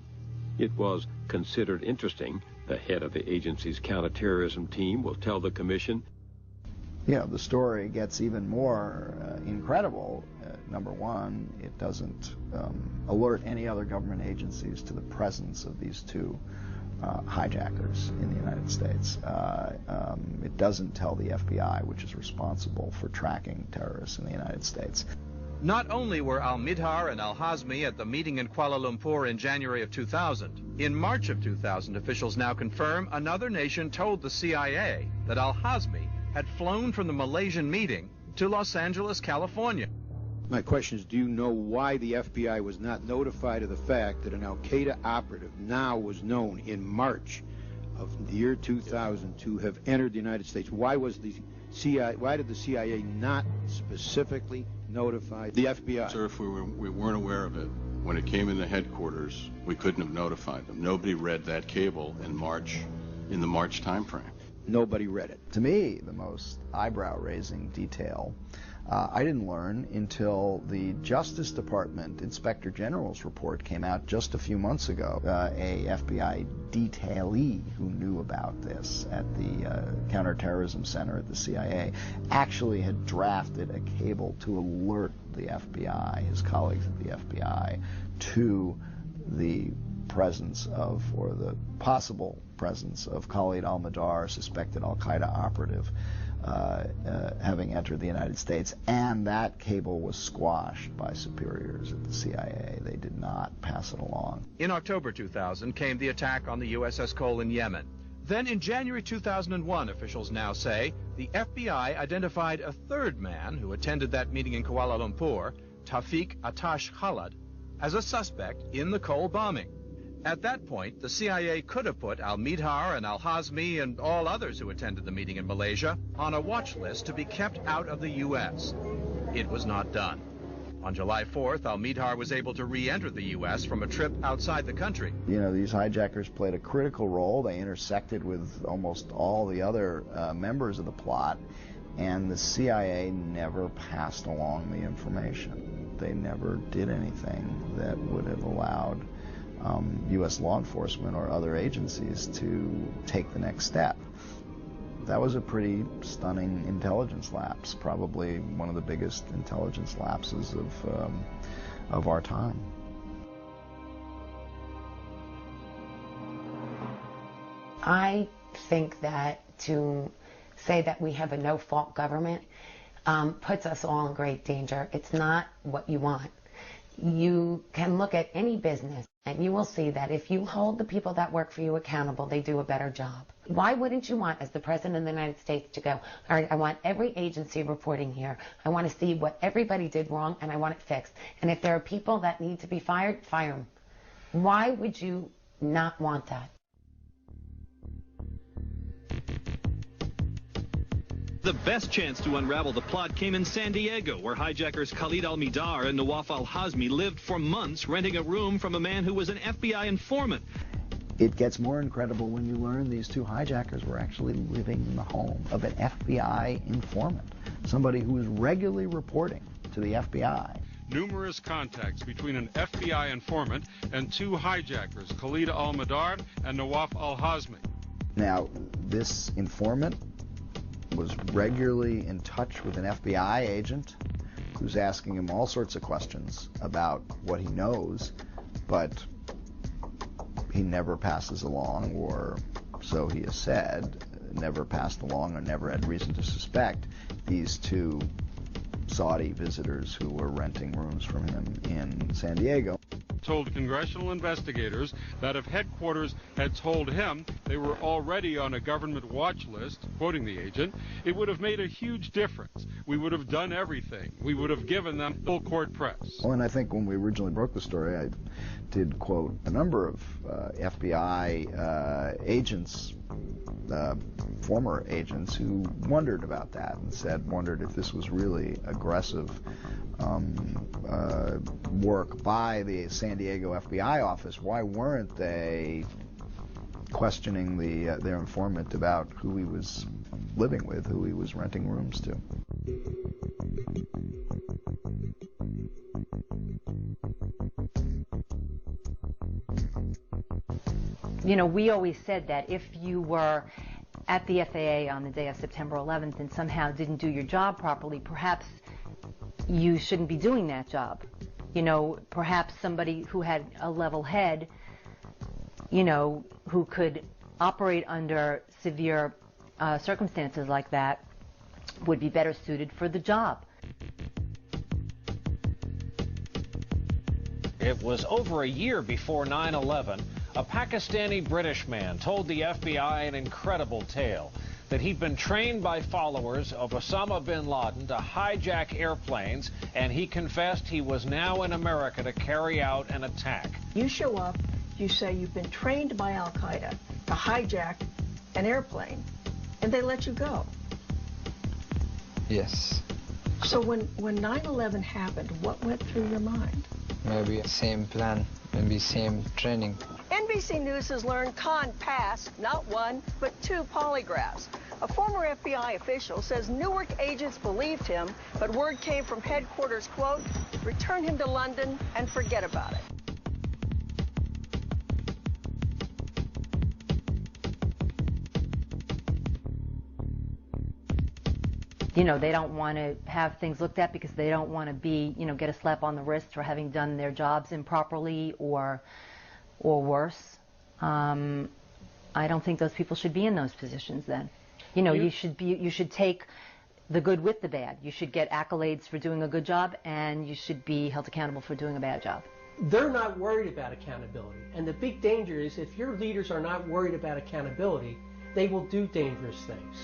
Speaker 14: It was considered interesting. The head of the agency's counterterrorism team will tell the commission.
Speaker 12: The story gets even more incredible. Number one, it doesn't alert any other government agencies to the presence of these 2 hijackers in the United States. It doesn't tell the FBI, which is responsible for tracking terrorists in the United States.
Speaker 15: Not only were al-Mihdhar and al-Hazmi at the meeting in Kuala Lumpur in January of 2000, in March of 2000, officials now confirm another nation told the CIA that al-Hazmi had flown from the Malaysian meeting to Los Angeles, California.
Speaker 18: My question is, do you know why the FBI was not notified of the fact that an al-Qaeda operative now was known in March of the year 2000 to have entered the United States? Why did the CIA not specifically notify the FBI?
Speaker 23: Sir, if we weren't aware of it, when it came into headquarters, we couldn't have notified them. Nobody read that cable in the March time frame.
Speaker 12: Nobody read it. To me, the most eyebrow-raising detail I didn't learn until the Justice Department Inspector General's report came out just a few months ago. A FBI detailee who knew about this at the Counterterrorism Center at the CIA actually had drafted a cable to alert the FBI, his colleagues at the FBI, to the presence of, or the possible presence of, Khalid al-Mihdhar, suspected al-Qaeda operative, having entered the United States, and that cable was squashed by superiors at the CIA. They did not pass it along.
Speaker 15: In October 2000 came the attack on the USS Cole in Yemen. Then in January 2001, officials now say, the FBI identified a 3rd man who attended that meeting in Kuala Lumpur, Tawfiq Atash Khalid, as a suspect in the Cole bombing. At that point, the CIA could have put al-Midhar and al-Hazmi and all others who attended the meeting in Malaysia on a watch list to be kept out of the U.S. It was not done. On July 4th, al-Midhar was able to re-enter the U.S. from a trip outside the country.
Speaker 12: You know, these hijackers played a critical role. They intersected with almost all the other members of the plot, and the CIA never passed along the information. They never did anything that would have allowed U.S. law enforcement or other agencies to take the next step. That was a pretty stunning intelligence lapse, probably one of the biggest intelligence lapses of our time.
Speaker 9: I think that to say that we have a no-fault government puts us all in great danger. It's not what you want. You can look at any business and you will see that if you hold the people that work for you accountable, they do a better job. Why wouldn't you want, as the President of the United States, to go, all right, I want every agency reporting here. I want to see what everybody did wrong, and I want it fixed. And if there are people that need to be fired, fire them. Why would you not want that?
Speaker 1: The best chance to unravel the plot came in San Diego, where hijackers Khalid al-Midhar and Nawaf al-Hazmi lived for months renting a room from a man who was an FBI informant.
Speaker 12: It gets more incredible when you learn these two hijackers were actually living in the home of an FBI informant, somebody who was regularly reporting to the FBI.
Speaker 5: Numerous contacts between an FBI informant and two hijackers, Khalid al-Midhar and Nawaf al-Hazmi.
Speaker 12: Now, this informant was regularly in touch with an FBI agent who's asking him all sorts of questions about what he knows, but he never passes along, or so he has said, never passed along or never had reason to suspect these two Saudi visitors who were renting rooms from him in San Diego.
Speaker 5: Told congressional investigators that if headquarters had told him they were already on a government watch list, quoting the agent, it would have made a huge difference. We would have done everything. We would have given them full court press.
Speaker 12: Well, and I think when we originally broke the story, I did quote a number of FBI agents, former agents, who wondered about that and wondered if this was really aggressive work by the San Diego FBI office. Why weren't they questioning their informant about who he was living with, who he was renting rooms to?
Speaker 8: You know, we always said that if you were at the FAA on the day of September 11th and somehow didn't do your job properly, perhaps you shouldn't be doing that job. You know, perhaps somebody who had a level head, you know, who could operate under severe circumstances like that would be better suited for the job.
Speaker 17: It was over a year before 9/11. A Pakistani-British man told the FBI an incredible tale, that he'd been trained by followers of Osama bin Laden to hijack airplanes, and he confessed he was now in America to carry out an attack.
Speaker 19: You show up, you say you've been trained by Al-Qaeda to hijack an airplane, and they let you go.
Speaker 20: Yes.
Speaker 19: So when 9/11 happened, what went through your mind?
Speaker 20: Maybe same plan, maybe same training.
Speaker 19: NBC News has learned Khan passed not one, but two polygraphs. A former FBI official says Newark agents believed him, but word came from headquarters, quote, return him to London and forget about it.
Speaker 8: You know, they don't want to have things looked at because they don't want to be, you know, get a slap on the wrist for having done their jobs improperly or worse. I don't think those people should be in those positions then. You know, you should take the good with the bad. You should get accolades for doing a good job, and you should be held accountable for doing a bad job.
Speaker 16: They're not worried about accountability. And the big danger is if your leaders are not worried about accountability, they will do dangerous things.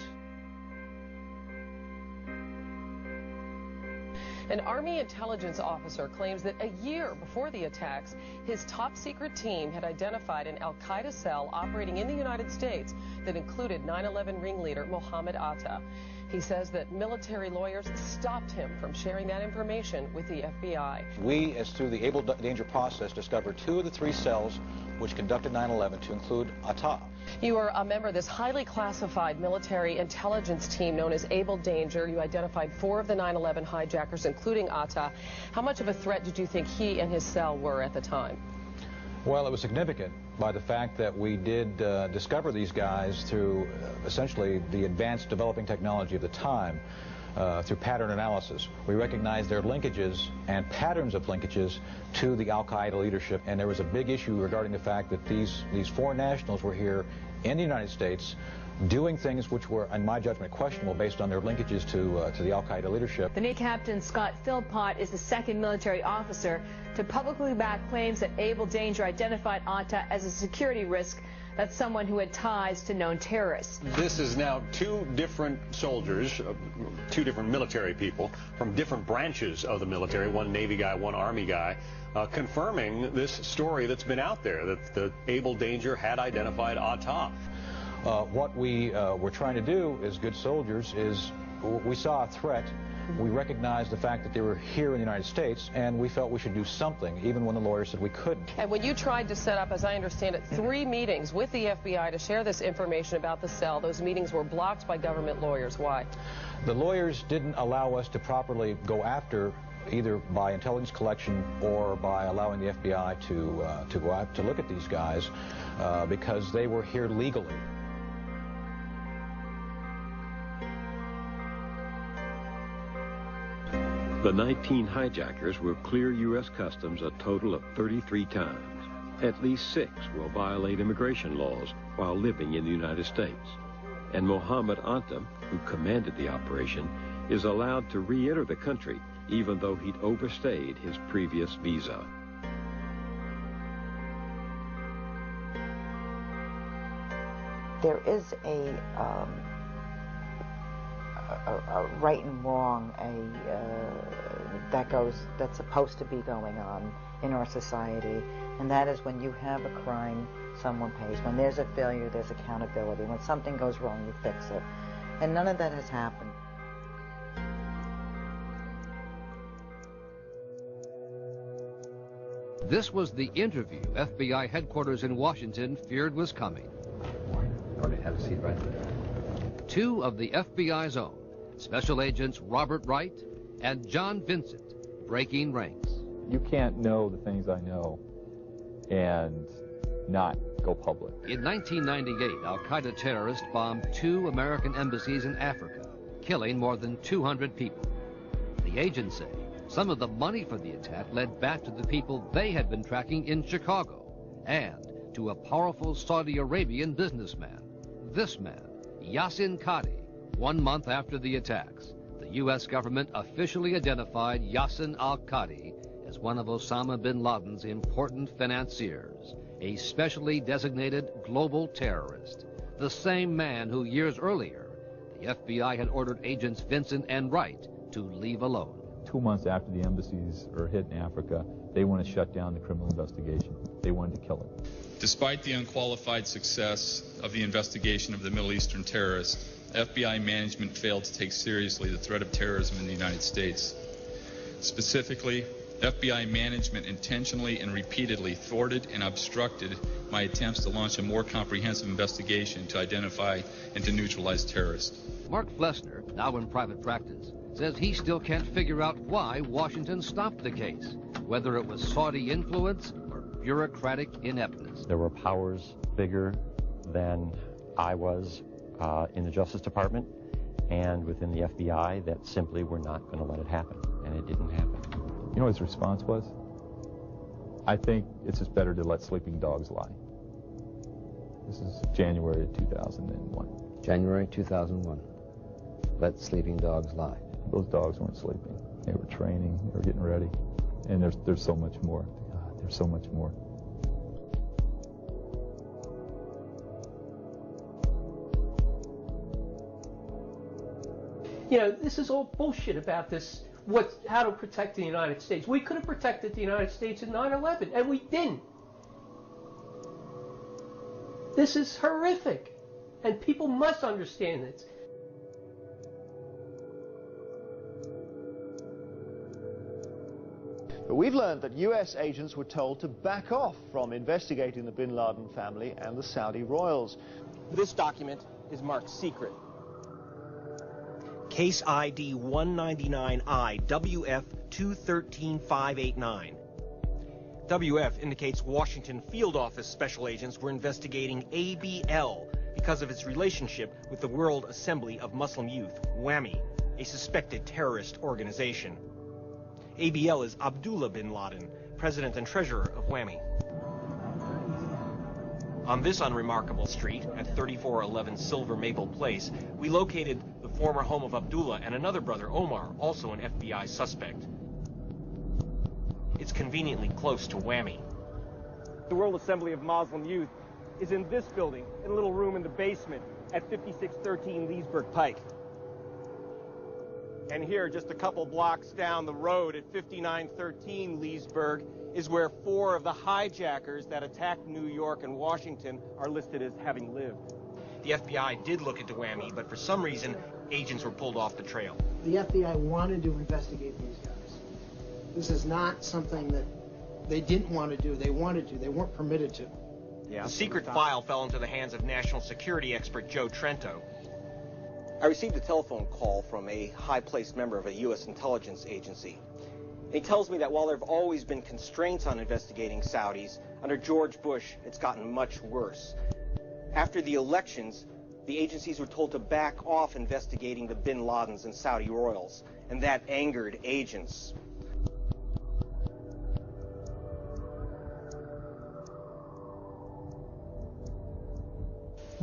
Speaker 3: An Army intelligence officer claims that a year before the attacks, his top secret team had identified an al-Qaeda cell operating in the United States that included 9/11 ringleader Mohammed Atta. He says that military lawyers stopped him from sharing that information with the FBI.
Speaker 4: We, as through the able danger process, discovered 2 of the 3 cells which conducted 9/11 to include Atta.
Speaker 3: You are a member of this highly classified military intelligence team known as Able Danger. You identified 4 of the 9/11 hijackers, including Atta. How much of a threat did you think he and his cell were at the time?
Speaker 4: Well, it was significant by the fact that we did discover these guys through essentially the advanced developing technology of the time, through pattern analysis. We recognized their linkages and patterns of linkages to the al-Qaeda leadership, and there was a big issue regarding the fact that these foreign nationals were here in the United States doing things which were, in my judgment, questionable based on their linkages to the al-Qaeda leadership.
Speaker 13: The Navy Captain Scott Philpott is the second military officer to publicly back claims that Able Danger identified Atta as a security risk. That's someone who had ties to known terrorists.
Speaker 22: This is now 2 different soldiers, 2 different military people from different branches of the military, one Navy guy, one Army guy, confirming this story that's been out there, that the Able Danger had identified Atta.
Speaker 4: What we were trying to do as good soldiers is we saw a threat. We recognized the fact that they were here in the United States, and we felt we should do something, even when the lawyers said we couldn't.
Speaker 3: And when you tried to set up, as I understand it, 3 meetings with the FBI to share this information about the cell, those meetings were blocked by government lawyers. Why?
Speaker 4: The lawyers didn't allow us to properly go after, either by intelligence collection or by allowing the FBI to go out to look at these guys, because they were here legally.
Speaker 14: The 19 hijackers will clear U.S. Customs a total of 33 times. At least 6 will violate immigration laws while living in the United States. And Mohammed Atta, who commanded the operation, is allowed to re-enter the country even though he'd overstayed his previous visa.
Speaker 11: There is a right and wrong that's supposed to be going on in our society, and that is when you have a crime, someone pays. When there's a failure, there's accountability. When something goes wrong, you fix it. And none of that has happened.
Speaker 24: This was the interview FBI headquarters in Washington feared was coming.
Speaker 26: All right, have a seat right there.
Speaker 24: 2 of the FBI's own, Special Agents Robert Wright and John Vincent, breaking ranks.
Speaker 27: You can't know the things I know and not go public.
Speaker 24: In 1998, al-Qaeda terrorists bombed 2 American embassies in Africa, killing more than 200 people. The agents say some of the money for the attack led back to the people they had been tracking in Chicago and to a powerful Saudi Arabian businessman. This man, Yassin Qadi. 1 month after the attacks, the U.S. government officially identified Yassin al-Qadi as one of Osama bin Laden's important financiers, a specially designated global terrorist, the same man who years earlier the FBI had ordered agents Vincent and Wright to leave alone.
Speaker 27: 2 months after the embassies are hit in Africa, they want to shut down the criminal investigation. They wanted to kill it.
Speaker 28: Despite the unqualified success of the investigation of the Middle Eastern terrorists, FBI management failed to take seriously the threat of terrorism in the United States. Specifically, FBI management intentionally and repeatedly thwarted and obstructed my attempts to launch a more comprehensive investigation to identify and to neutralize terrorists.
Speaker 24: Mark Flessner, now in private practice, says he still can't figure out why Washington stopped the case, whether it was Saudi influence or bureaucratic ineptness.
Speaker 29: There were powers bigger than I was in the Justice Department and within the FBI that simply were not going to let it happen, and it didn't happen.
Speaker 27: You know what his response was? I think it's just better to let sleeping dogs lie. This is January of 2001.
Speaker 26: January 2001. Let sleeping dogs lie.
Speaker 27: Those dogs weren't sleeping. They were training. They were getting ready. And there's so much more. God, there's so much more.
Speaker 16: You know, this is all bullshit about this how to protect the United States. We could have protected the United States in 9/11, and we didn't. This is horrific, and people must understand this.
Speaker 2: But we've learned that US agents were told to back off from investigating the bin Laden family and the Saudi royals.
Speaker 6: This document is marked secret. Case ID 199I WF 213589. WF indicates Washington Field Office special agents were investigating ABL because of its relationship with the World Assembly of Muslim Youth, WAMI, a suspected terrorist organization. ABL is Abdullah bin Laden, president and treasurer of WAMI. On this unremarkable street, at 3411 Silver Maple Place, we located the former home of Abdullah and another brother, Omar, also an FBI suspect. It's conveniently close to WAMI. The World Assembly of Muslim Youth is in this building, in a little room in the basement at 5613 Leesburg Pike. And here, just a couple blocks down the road at 5913 Leesburg, is where 4 of the hijackers that attacked New York and Washington are listed as having lived. The FBI did look into WAMI, but for some reason, agents were pulled off the trail.
Speaker 7: The FBI wanted to investigate these guys. This is not something that they didn't want to do. They wanted to. They weren't permitted to.
Speaker 6: Yeah. The secret file fell into the hands of national security expert Joe Trento. I received a telephone call from a high-placed member of a U.S. intelligence agency. And he tells me that while there have always been constraints on investigating Saudis, under George Bush, it's gotten much worse. After the elections, the agencies were told to back off investigating the bin Ladens and Saudi royals, and that angered agents.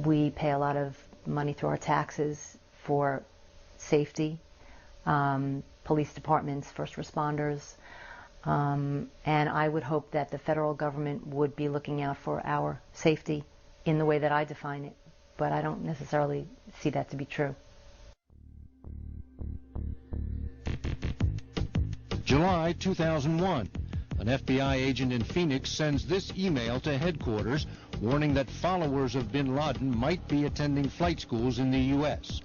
Speaker 8: We pay a lot of money through our taxes for safety, police departments, first responders, and I would hope that the federal government would be looking out for our safety in the way that I define it, but I don't necessarily see that to be true.
Speaker 10: July 2001. An FBI agent in Phoenix sends this email to headquarters warning that followers of bin Laden might be attending flight schools in the U.S.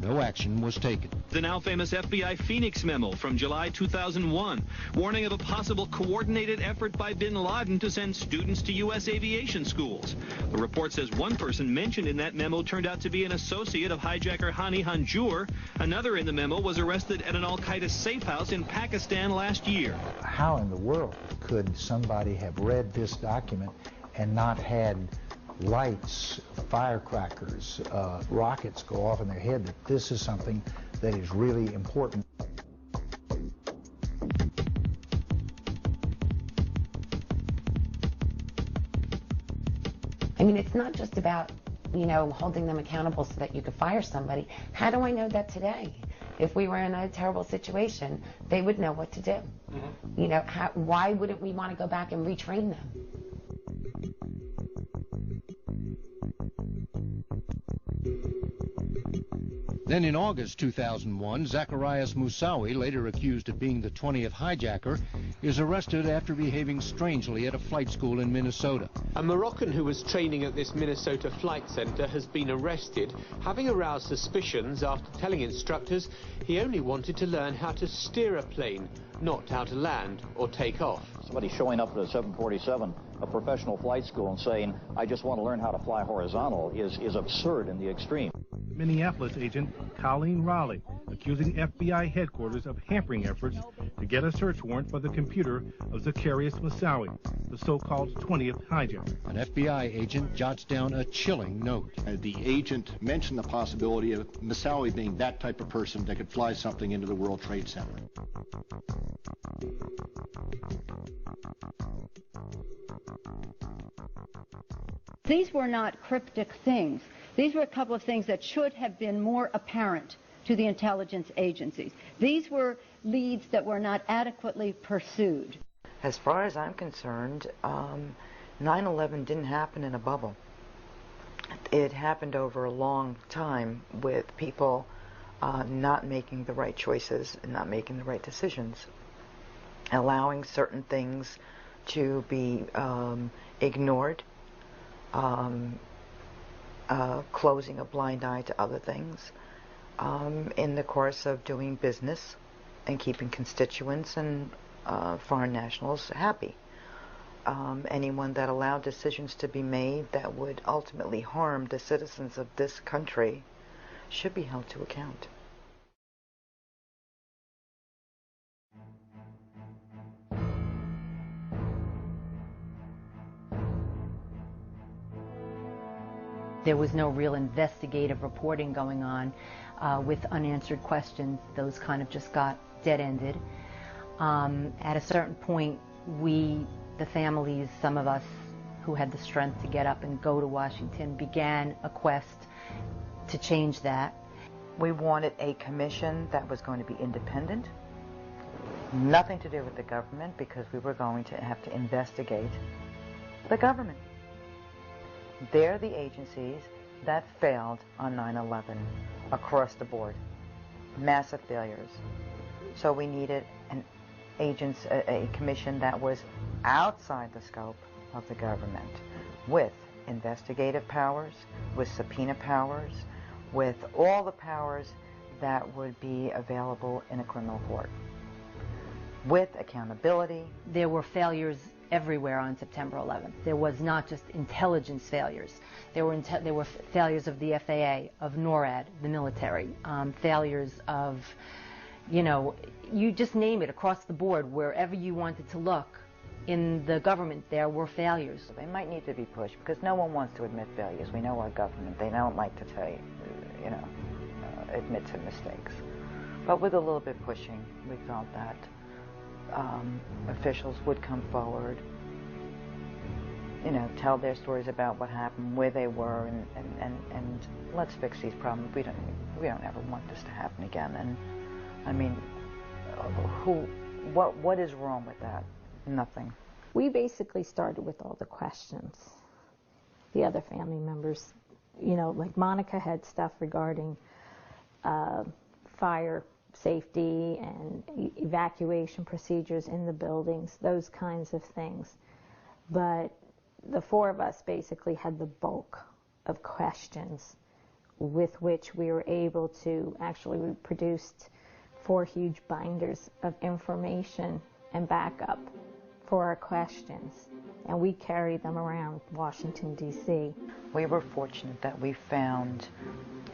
Speaker 10: No action was taken.
Speaker 1: The now famous FBI Phoenix memo from July 2001, warning of a possible coordinated effort by bin Laden to send students to U.S. aviation schools. The report says one person mentioned in that memo turned out to be an associate of hijacker Hani Hanjour. Another in the memo was arrested at an al-Qaeda safe house in Pakistan last year.
Speaker 15: How in the world could somebody have read this document and not had lights, firecrackers, rockets go off in their head that this is something that is really important?
Speaker 9: I mean, it's not just about, you know, holding them accountable so that you could fire somebody. How do I know that today? If we were in a terrible situation, they would know what to do. Mm-hmm. You know, why wouldn't we want to go back and retrain them?
Speaker 10: Then in August 2001, Zacharias Moussaoui, later accused of being the 20th hijacker, is arrested after behaving strangely at a flight school in Minnesota.
Speaker 18: A Moroccan who was training at this Minnesota flight center has been arrested, having aroused suspicions after telling instructors he only wanted to learn how to steer a plane, not how to land or take off.
Speaker 21: Somebody showing up at a 747, a professional flight school, and saying, I just want to learn how to fly horizontal is absurd in the extreme.
Speaker 23: Minneapolis agent Colleen Raleigh accusing FBI headquarters of hampering efforts to get a search warrant for the computer of Zacharias Moussaoui, the so-called 20th hijacker.
Speaker 10: An FBI agent jots down a chilling note.
Speaker 25: The agent mentioned the possibility of Moussaoui being that type of person that could fly something into the World Trade Center.
Speaker 30: These were not cryptic things. These were a couple of things that should have been more apparent to the intelligence agencies. These were leads that were not adequately pursued.
Speaker 11: As far as I'm concerned, 9/11 didn't happen in a bubble. It happened over a long time with people not making the right choices and not making the right decisions, allowing certain things to be ignored, closing a blind eye to other things in the course of doing business and keeping constituents and foreign nationals happy. Anyone that allowed decisions to be made that would ultimately harm the citizens of this country should be held to account.
Speaker 8: There was no real investigative reporting going on with unanswered questions. Those kind of just got dead-ended. At a certain point, the families, some of us who had the strength to get up and go to Washington, began a quest to change that.
Speaker 11: We wanted a commission that was going to be independent, nothing to do with the government, because we were going to have to investigate the government. They're the agencies that failed on 9/11 across the board. Massive failures. So we needed a commission that was outside the scope of the government, with investigative powers, with subpoena powers, with all the powers that would be available in a criminal court, with accountability.
Speaker 8: There were failures everywhere on September 11th. There was not just intelligence failures. There were failures of the FAA, of NORAD, the military, failures of, you just name it, across the board, wherever you wanted to look in the government, there were failures.
Speaker 11: They might need to be pushed, because no one wants to admit failures. We know our government. They don't like to tell you, admit to mistakes. But with a little bit pushing, we felt that officials would come forward, tell their stories about what happened, where they were, and let's fix these problems. We don't ever want this to happen again. And I mean, what is wrong with that? Nothing.
Speaker 3: We basically started with all the questions. The other family members, like Monica had stuff regarding fire safety and evacuation procedures in the buildings, those kinds of things. But the four of us basically had the bulk of questions with which we were able to actually, we produced 4 huge binders of information and backup for our questions, and we carried them around Washington, D.C.
Speaker 11: We were fortunate that we found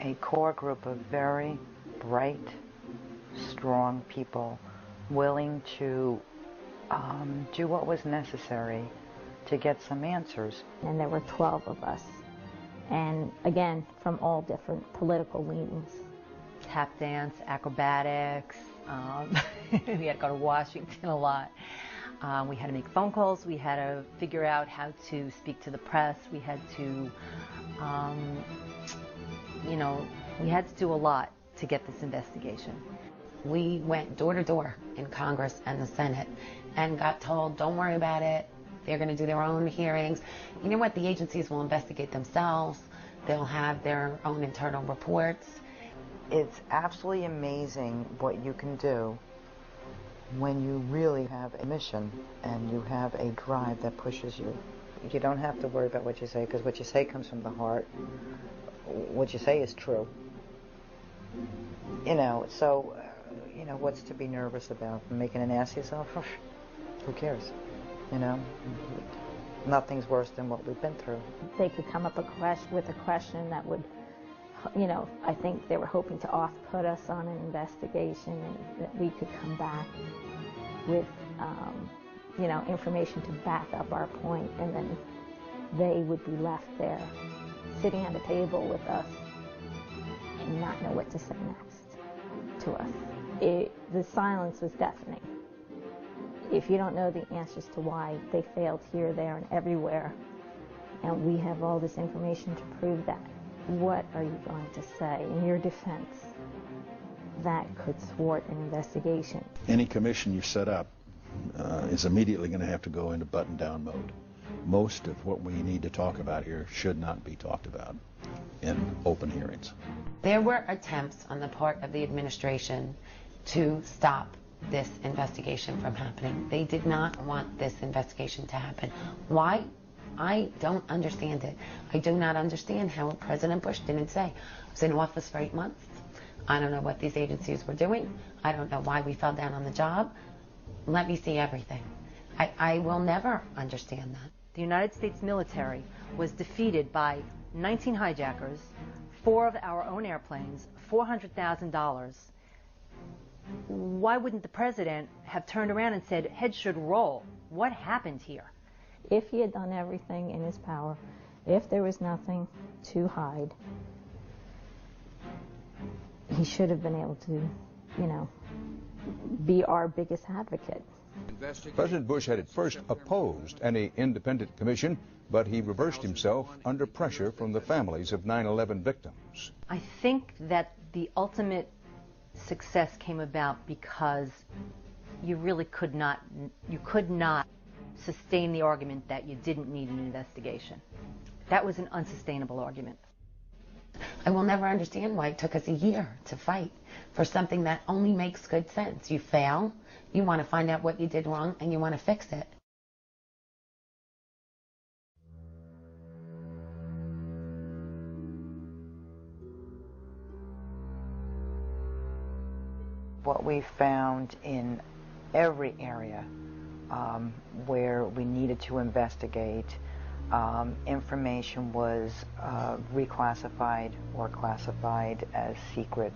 Speaker 11: a core group of very bright, strong people willing to do what was necessary to get some answers.
Speaker 3: And there were 12 of us, and again, from all different political leanings.
Speaker 8: Tap dance, acrobatics, we had to go to Washington a lot. We had to make phone calls, we had to figure out how to speak to the press, we had to, we had to do a lot to get this investigation.
Speaker 9: We went door to door in Congress and the Senate and got told, don't worry about it, they're going to do their own hearings. You know what, the agencies will investigate themselves, they'll have their own internal reports.
Speaker 11: It's absolutely amazing what you can do when you really have a mission and you have a drive that pushes you. You don't have to worry about what you say, because what you say comes from the heart. What you say is true. So, what's to be nervous about? Making an ass of yourself? Who cares? Nothing's worse than what we've been through.
Speaker 3: They could come up with a question that would, I think they were hoping to off-put us on an investigation, and that we could come back with, information to back up our point, and then they would be left there sitting at a table with us and not know what to say next to us. The silence was deafening. If you don't know the answers to why they failed here, there, and everywhere, and we have all this information to prove that, what are you going to say in your defense that could thwart an investigation?
Speaker 25: Any commission you set up is immediately going to have to go into button-down mode. Most of what we need to talk about here should not be talked about in open hearings.
Speaker 9: There were attempts on the part of the administration to stop this investigation from happening. They did not want this investigation to happen. Why? I don't understand it. I do not understand how President Bush didn't say, I was in office for 8 months. I don't know what these agencies were doing. I don't know why we fell down on the job. Let me see everything. I will never understand that.
Speaker 8: The United States military was defeated by 19 hijackers, 4 of our own airplanes, $400,000. Why wouldn't the president have turned around and said, heads should roll? What happened here?
Speaker 3: If he had done everything in his power, if there was nothing to hide, he should have been able to, be our biggest advocate.
Speaker 4: President Bush had at first opposed any independent commission, but he reversed himself under pressure from the families of 9/11 victims.
Speaker 8: I think that the ultimate success came about because you really could not sustain the argument that you didn't need an investigation. That was an unsustainable argument.
Speaker 9: I will never understand why it took us a year to fight for something that only makes good sense. You fail, you want to find out what you did wrong, and you want to fix it.
Speaker 11: What we found in every area where we needed to investigate, information was reclassified or classified as secret.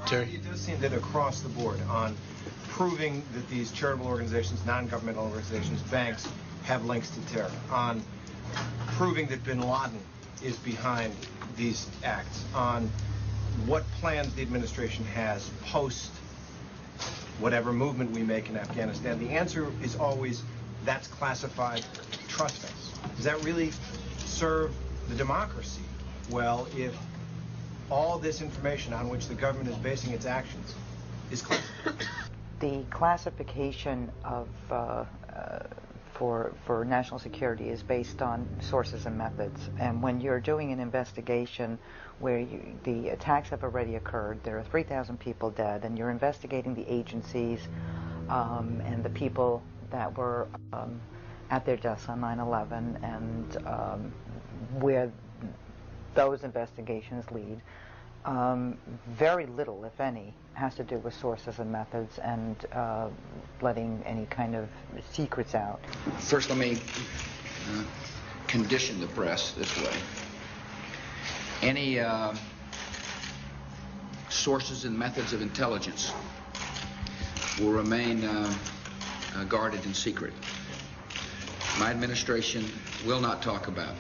Speaker 6: Terry? It does seem that across the board on proving that these charitable organizations, non-governmental organizations, banks have links to terror, on proving that bin Laden is behind these acts, on what plans the administration has post whatever movement we make in Afghanistan, the answer is always, that's classified, trust us. Does that really serve the democracy well if all this information on which the government is basing its actions is classified?
Speaker 11: The classification of for national security is based on sources and methods. And when you're doing an investigation where the attacks have already occurred, there are 3,000 people dead, and you're investigating the agencies and the people that were at their deaths on 9/11 and where those investigations lead, very little, if any, has to do with sources and methods and letting any kind of secrets out.
Speaker 5: First, let me condition the press this way. Any sources and methods of intelligence will remain guarded in secret. My administration will not talk about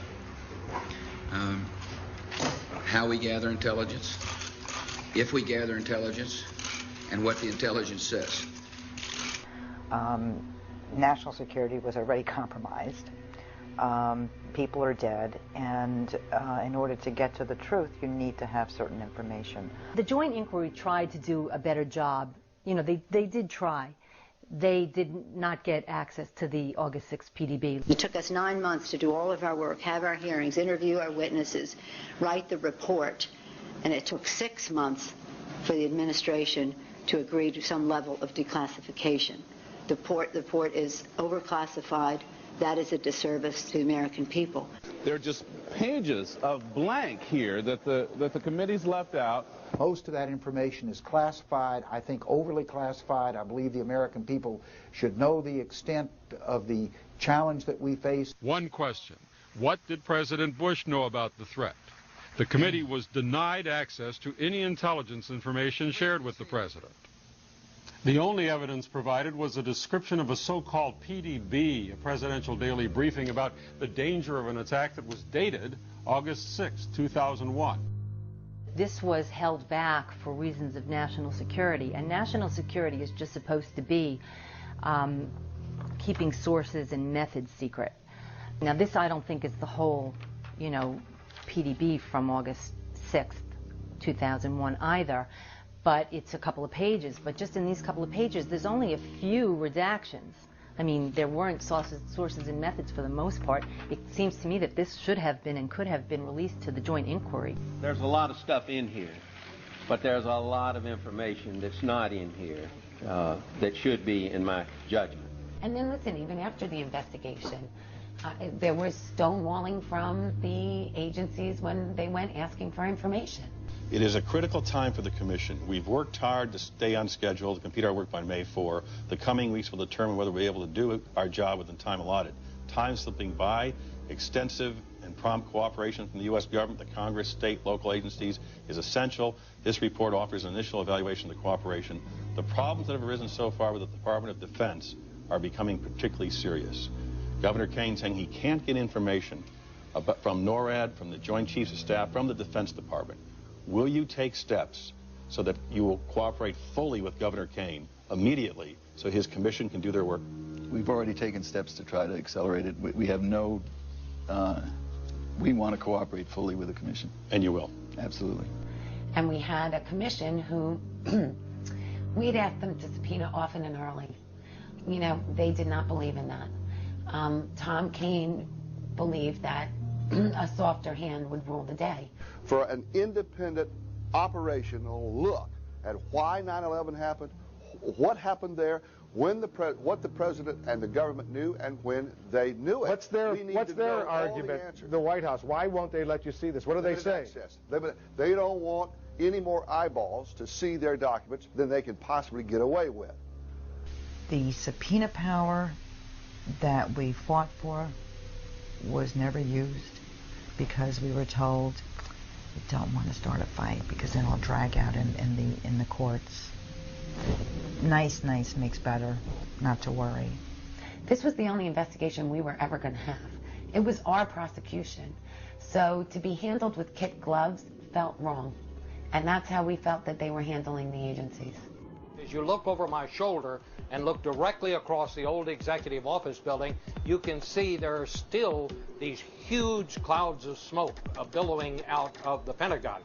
Speaker 5: how we gather intelligence, if we gather intelligence, and what the intelligence says.
Speaker 11: National security was already compromised. People are dead, and in order to get to the truth, you need to have certain information.
Speaker 8: The joint inquiry tried to do a better job. They did try. They did not get access to the August 6th PDB.
Speaker 30: It took us 9 months to do all of our work, have our hearings, interview our witnesses, write the report, and it took 6 months for the administration to agree to some level of declassification. The report is overclassified. That is a disservice to the American people.
Speaker 12: There are just pages of blank here that the committee's left out.
Speaker 15: Most of that information is classified, I think overly classified. I believe the American people should know the extent of the challenge that we face.
Speaker 13: One question: what did President Bush know about the threat? The committee was denied access to any intelligence information shared with the president. The only evidence provided was a description of a so-called PDB, a presidential daily briefing about the danger of an attack that was dated August 6, 2001.
Speaker 8: This was held back for reasons of national security, and national security is just supposed to be keeping sources and methods secret. Now, this I don't think is the whole, PDB from August 6th, 2001 either. But it's a couple of pages. But just in these couple of pages, there's only a few redactions. I mean, there weren't sources and methods for the most part. It seems to me that this should have been and could have been released to the joint inquiry.
Speaker 12: There's a lot of stuff in here
Speaker 14: But there's a lot of information that's not in here that should be, in my judgment.
Speaker 9: And then listen, even after the investigation, there was stonewalling from the agencies when they went asking for information.
Speaker 17: It is a critical time for the Commission. We've worked hard to stay on schedule, to complete our work by May 4. The coming weeks will determine whether we're able to do our job within time allotted. Time slipping by, extensive and prompt cooperation from the U.S. government, the Congress, state, local agencies is essential. This report offers an initial evaluation of the cooperation. The problems that have arisen so far with the Department of Defense are becoming particularly serious. Governor Kane saying he can't get information from NORAD, from the Joint Chiefs of Staff, from the Defense Department. Will you take steps so that you will cooperate fully with Governor Kane immediately so his commission can do their work?
Speaker 19: We've already taken steps to try to accelerate it. We have no, we want to cooperate fully with the commission.
Speaker 17: And you will?
Speaker 19: Absolutely.
Speaker 9: And we had a commission who, we'd asked them to subpoena often and early. You know, they did not believe in that. Tom Kane believed that a softer hand would rule the day.
Speaker 20: For an independent operational look at why 9/11 happened, what happened there, when what the president and the government knew, and when they knew it.
Speaker 22: What's their argument? The White House. Why won't they let you see this? What do they say?
Speaker 20: Access. They don't want any more eyeballs to see their documents than they can possibly get away with.
Speaker 11: The subpoena power that we fought for was never used because we were told we don't want to start a fight because then it'll drag out in the courts. Nice makes better, not to worry.
Speaker 9: This was the only investigation we were ever going to have. It was our prosecution. So to be handled with kid gloves felt wrong. And that's how we felt that they were handling the agencies.
Speaker 24: As you look over my shoulder and look directly across the old executive office building, you can see there are still these huge clouds of smoke billowing out of the Pentagon.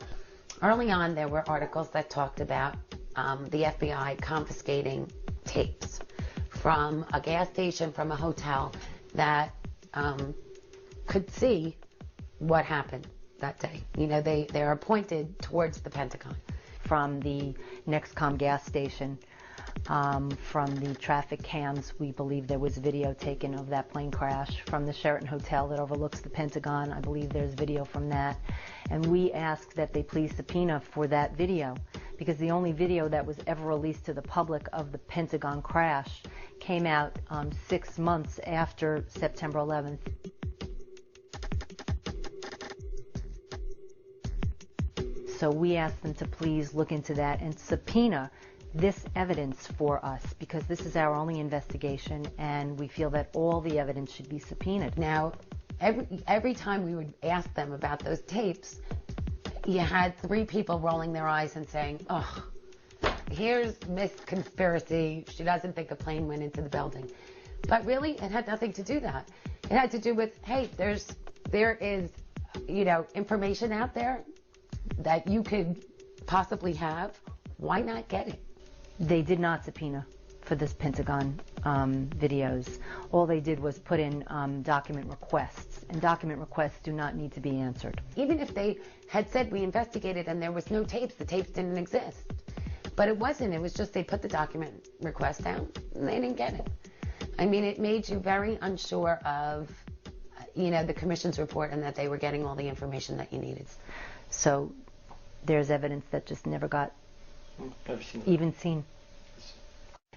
Speaker 9: Early on, there were articles that talked about the FBI confiscating tapes from a gas station, from a hotel that could see what happened that day. You know, they're pointed towards the Pentagon.
Speaker 8: From the Nexcom gas station, from the traffic cams, we believe there was video taken of that plane crash. From the Sheraton Hotel that overlooks the Pentagon, I believe there's video from that. And we asked that they please subpoena for that video, because the only video that was ever released to the public of the Pentagon crash came out 6 months after September 11th. So we asked them to please look into that and subpoena this evidence for us, because this is our only investigation and we feel that all the evidence should be subpoenaed.
Speaker 9: Now, every time we would ask them about those tapes, you had 3 people rolling their eyes and saying, oh, here's Miss Conspiracy. She doesn't think a plane went into the building. But really, it had nothing to do with that. It had to do with, hey, there is, you know, information out there that you could possibly have. Why not get it?
Speaker 8: They did not subpoena for this Pentagon videos. All they did was put in document requests, and document requests do not need to be answered.
Speaker 9: Even if they had said we investigated and there was no tapes, the tapes didn't exist. But it wasn't. It was just they put the document request down and they didn't get it. I mean, it made you very unsure of, you know, the commission's report and that they were getting all the information that you needed.
Speaker 8: So there's evidence that just never got even seen.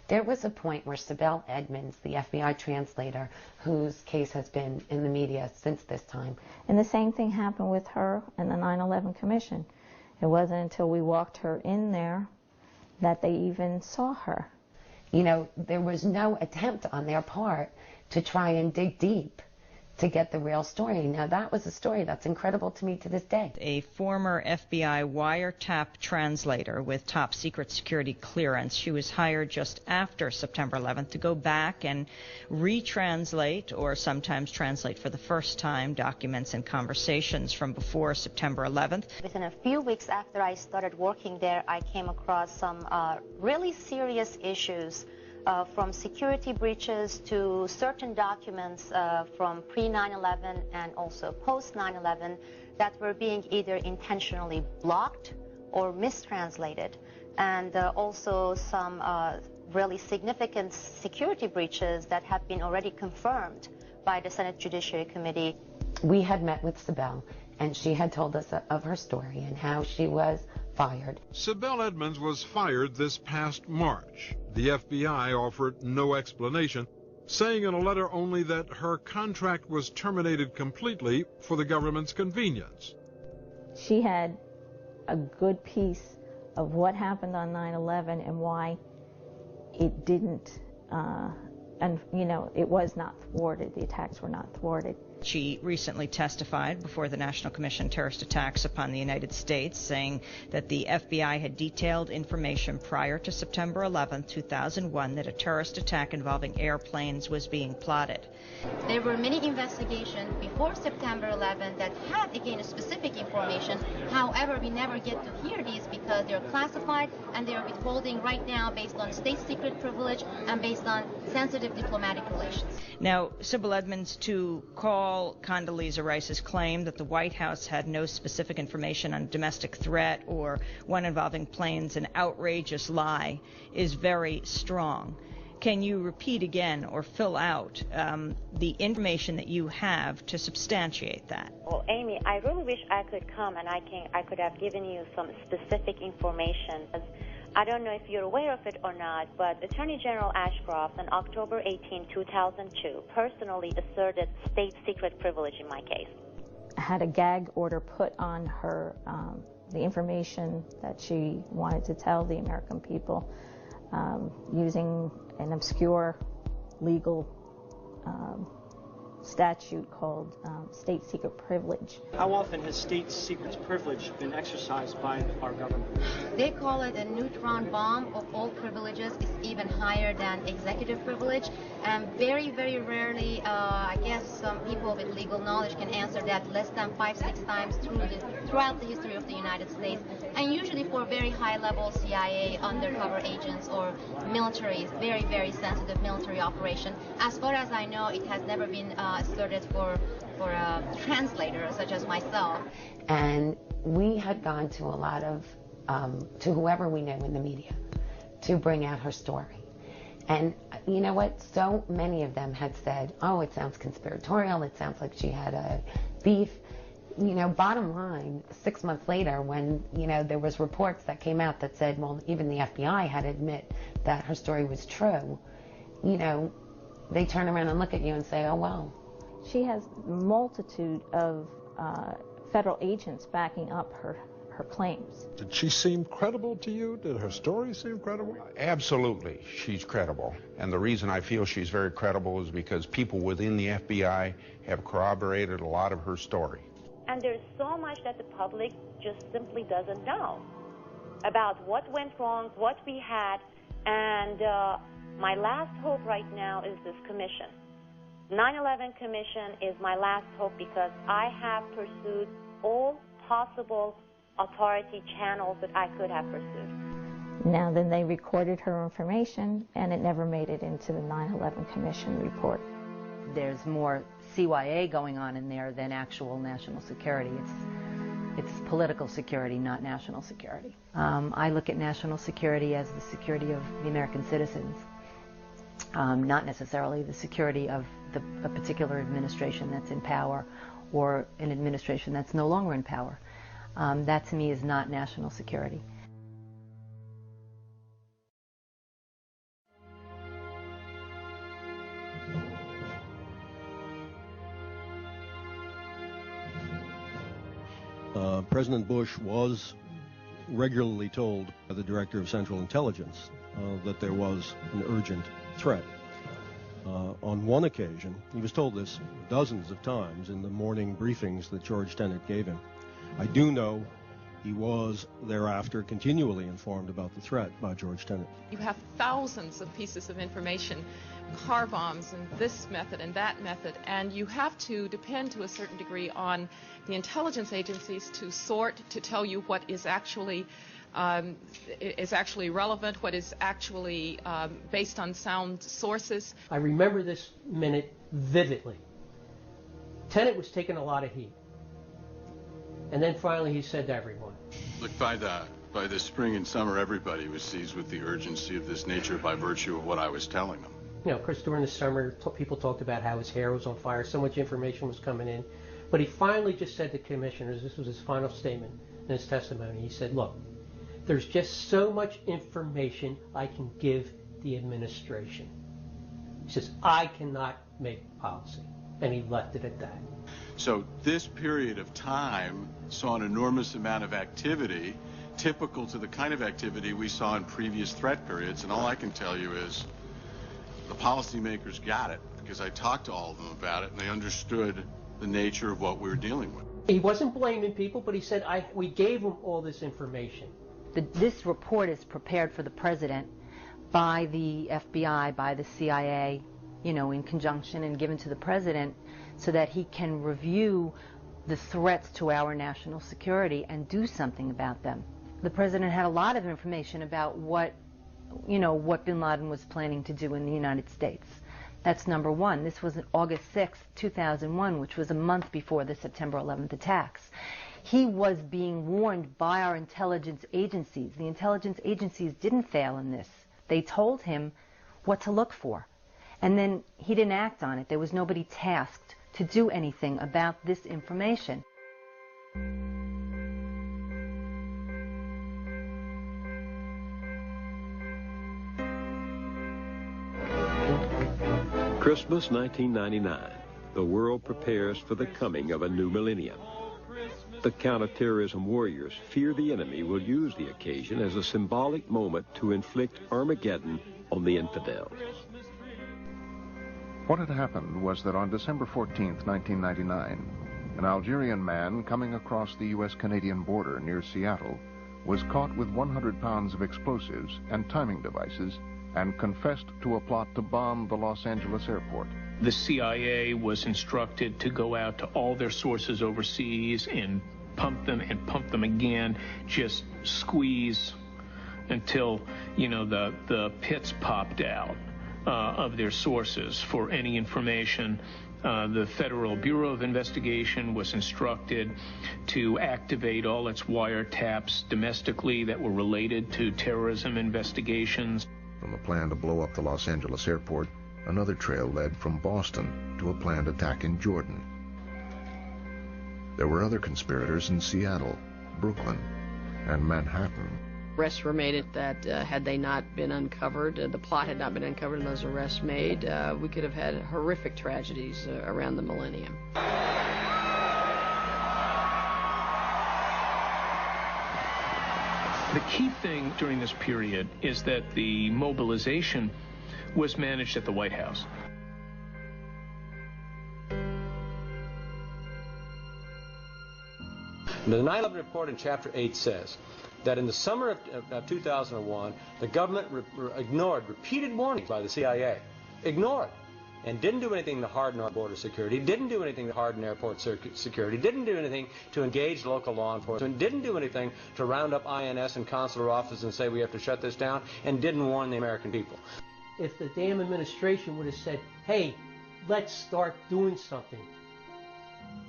Speaker 9: There was a point where Sibel Edmonds, the FBI translator, whose case has been in the media since this time.
Speaker 3: And the same thing happened with her and the 9/11 Commission. It wasn't until we walked her in there that they even saw her.
Speaker 9: You know, there was no attempt on their part to try and dig deep to get the real story. Now, that was a story that's incredible to me to this day.
Speaker 26: A former FBI wiretap translator with top secret security clearance. She was hired just after September 11th to go back and retranslate, or sometimes translate for the first time, documents and conversations from before September 11th.
Speaker 27: Within a few weeks after I started working there, I came across some really serious issues. From security breaches to certain documents from pre-9/11 and also post-9/11 that were being either intentionally blocked or mistranslated, and also some really significant security breaches that have been already confirmed by the Senate Judiciary Committee.
Speaker 9: We had met with Sibel, and she had told us of her story and how she was fired.
Speaker 1: Sibel Edmonds was fired this past March. The FBI offered no explanation, saying in a letter only that her contract was terminated completely for the government's convenience.
Speaker 3: She had a good piece of what happened on 9/11 and why it didn't, and you know, it was not thwarted. The attacks were not thwarted.
Speaker 26: She recently testified before the National Commission on Terrorist Attacks upon the United States, saying that the FBI had detailed information prior to September 11, 2001, that a terrorist attack involving airplanes was being plotted.
Speaker 2: There were many investigations before September 11 that had, again, specific information. However, we never get to hear these because they're classified and they're withholding right now based on state secret privilege and based on sensitive diplomatic relations.
Speaker 26: Now, Sibel Edmonds, to call Condoleezza Rice's claim that the White House had no specific information on domestic threat or one involving planes an outrageous lie is very strong. Can you repeat again or fill out the information that you have to substantiate that?
Speaker 27: Well, Amy, I really wish I could come and I could have given you some specific information. I don't know if you're aware of it or not, but Attorney General Ashcroft on October 18, 2002, personally asserted state secret privilege in my case.
Speaker 3: I had a gag order put on her, the information that she wanted to tell the American people, using an obscure legal statute called state secret privilege.
Speaker 7: How often has state secrets privilege been exercised by our government?
Speaker 2: They call it a neutron bomb of all privileges. It's even higher than executive privilege. And very, very rarely, I guess some people with legal knowledge can answer that, less than 5-6 times throughout the history of the United States. And usually for very high-level CIA undercover agents or military, very, very sensitive military operation. As far as I know, it has never been asserted for a translator such as myself.
Speaker 9: And we had gone to a lot of, to whoever we know in the media to bring out her story. And you know what? So many of them had said, oh, it sounds conspiratorial. It sounds like she had a beef. You know, bottom line, 6 months later when, you know, there was reports that came out that said, well, even the FBI had to admit that her story was true, you know, they turn around and look at you and say, oh, well.
Speaker 3: She has a multitude of federal agents backing up her claims.
Speaker 10: Did she seem credible to you? Did her story seem credible?
Speaker 16: Absolutely, she's credible. And the reason I feel she's very credible is because people within the FBI have corroborated a lot of her story.
Speaker 27: And there's so much that the public just simply doesn't know about what went wrong, what we had, and my last hope right now is this commission. 9/11 Commission is my last hope because I have pursued all possible authority channels that I could have pursued.
Speaker 3: Now then, they recorded her information and it never made it into the 9/11 Commission report.
Speaker 8: There's more CYA going on in there than actual national security. It's political security, not national security. I look at national security as the security of the American citizens, not necessarily the security of a particular administration that's in power or an administration that's no longer in power. That to me is not national security.
Speaker 25: President Bush was regularly told by the Director of Central Intelligence that there was an urgent threat. On one occasion, he was told this dozens of times in the morning briefings that George Tenet gave him. I do know he was thereafter continually informed about the threat by George Tenet.
Speaker 18: You have thousands of pieces of information, car bombs and this method and that method, and you have to depend to a certain degree on the intelligence agencies to sort, to tell you what is actually relevant, what is actually based on sound sources.
Speaker 21: I remember this minute vividly. Tenet was taking a lot of heat. And then finally he said to everyone,
Speaker 13: Look, by the
Speaker 4: By this spring and summer, everybody was seized with the urgency of this nature by virtue of what I was telling them.
Speaker 21: You know, of course, during the summer, people talked about how his hair was on fire, so much information was coming in. But he finally just said to commissioners, this was his final statement in his testimony, he said, look, there's just so much information I can give the administration. He says, I cannot make policy. And he left it at that.
Speaker 4: So this period of time saw an enormous amount of activity, typical to the kind of activity we saw in previous threat periods. And all I can tell you is the policymakers got it, because I talked to all of them about it, and they understood the nature of what we were dealing with.
Speaker 21: He wasn't blaming people, but he said, we gave him all this information.
Speaker 8: This report is prepared for the president by the FBI, by the CIA, you know, in conjunction, and given to the president so that he can review the threats to our national security and do something about them. The president had a lot of information about what bin Laden was planning to do in the United States. That's number one. This was August 6, 2001, which was a month before the September 11th attacks. He was being warned by our intelligence agencies. The intelligence agencies didn't fail in this. They told him what to look for. And then he didn't act on it. There was nobody tasked to do anything about this information.
Speaker 5: Christmas 1999. The world prepares for the coming of a new millennium. The counterterrorism warriors fear the enemy will use the occasion as a symbolic moment to inflict Armageddon on the infidels.
Speaker 6: What had happened was that on December 14th, 1999, an Algerian man coming across the U.S.-Canadian border near Seattle was caught with 100 pounds of explosives and timing devices and confessed to a plot to bomb the Los Angeles airport.
Speaker 12: The CIA was instructed to go out to all their sources overseas and pump them again, just squeeze until, you know, the pits popped out of their sources for any information. The Federal Bureau of Investigation was instructed to activate all its wiretaps domestically that were related to terrorism investigations.
Speaker 14: From a plan to blow up the Los Angeles airport, another trail led from Boston to a planned attack in Jordan. There were other conspirators in Seattle, Brooklyn, and Manhattan.
Speaker 15: Arrests were made that had they not been uncovered, the plot had not been uncovered and those arrests made, we could have had horrific tragedies around the millennium.
Speaker 12: The key thing during this period is that the mobilization was managed at the White House.
Speaker 23: The 9/11 report in Chapter 8 says that in the summer of 2001, the government ignored repeated warnings by the CIA, and didn't do anything to harden our border security, didn't do anything to harden airport security, didn't do anything to engage local law enforcement, didn't do anything to round up INS and consular offices and say we have to shut this down, and didn't warn the American people.
Speaker 21: If the damn administration would have said, hey, let's start doing something.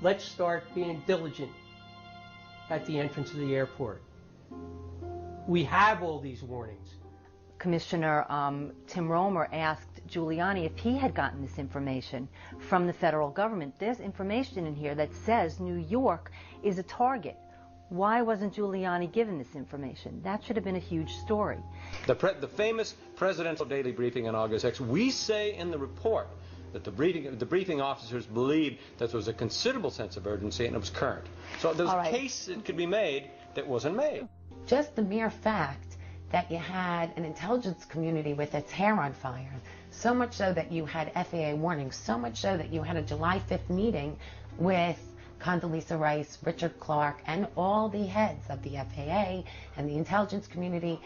Speaker 21: Let's start being diligent at the entrance of the airport. We have all these warnings.
Speaker 8: Commissioner Tim Romer asked Giuliani if he had gotten this information from the federal government. There's information in here that says New York is a target. Why wasn't Giuliani given this information? That should have been a huge story.
Speaker 23: The famous presidential daily briefing on August 6th, we say in the report that the briefing officers believed that there was a considerable sense of urgency and it was current. So there's a case that could be made that wasn't made.
Speaker 9: Just the mere fact that you had an intelligence community with its hair on fire, so much so that you had FAA warnings, so much so that you had a July 5th meeting with Condoleezza Rice, Richard Clark, and all the heads of the FAA and the intelligence community.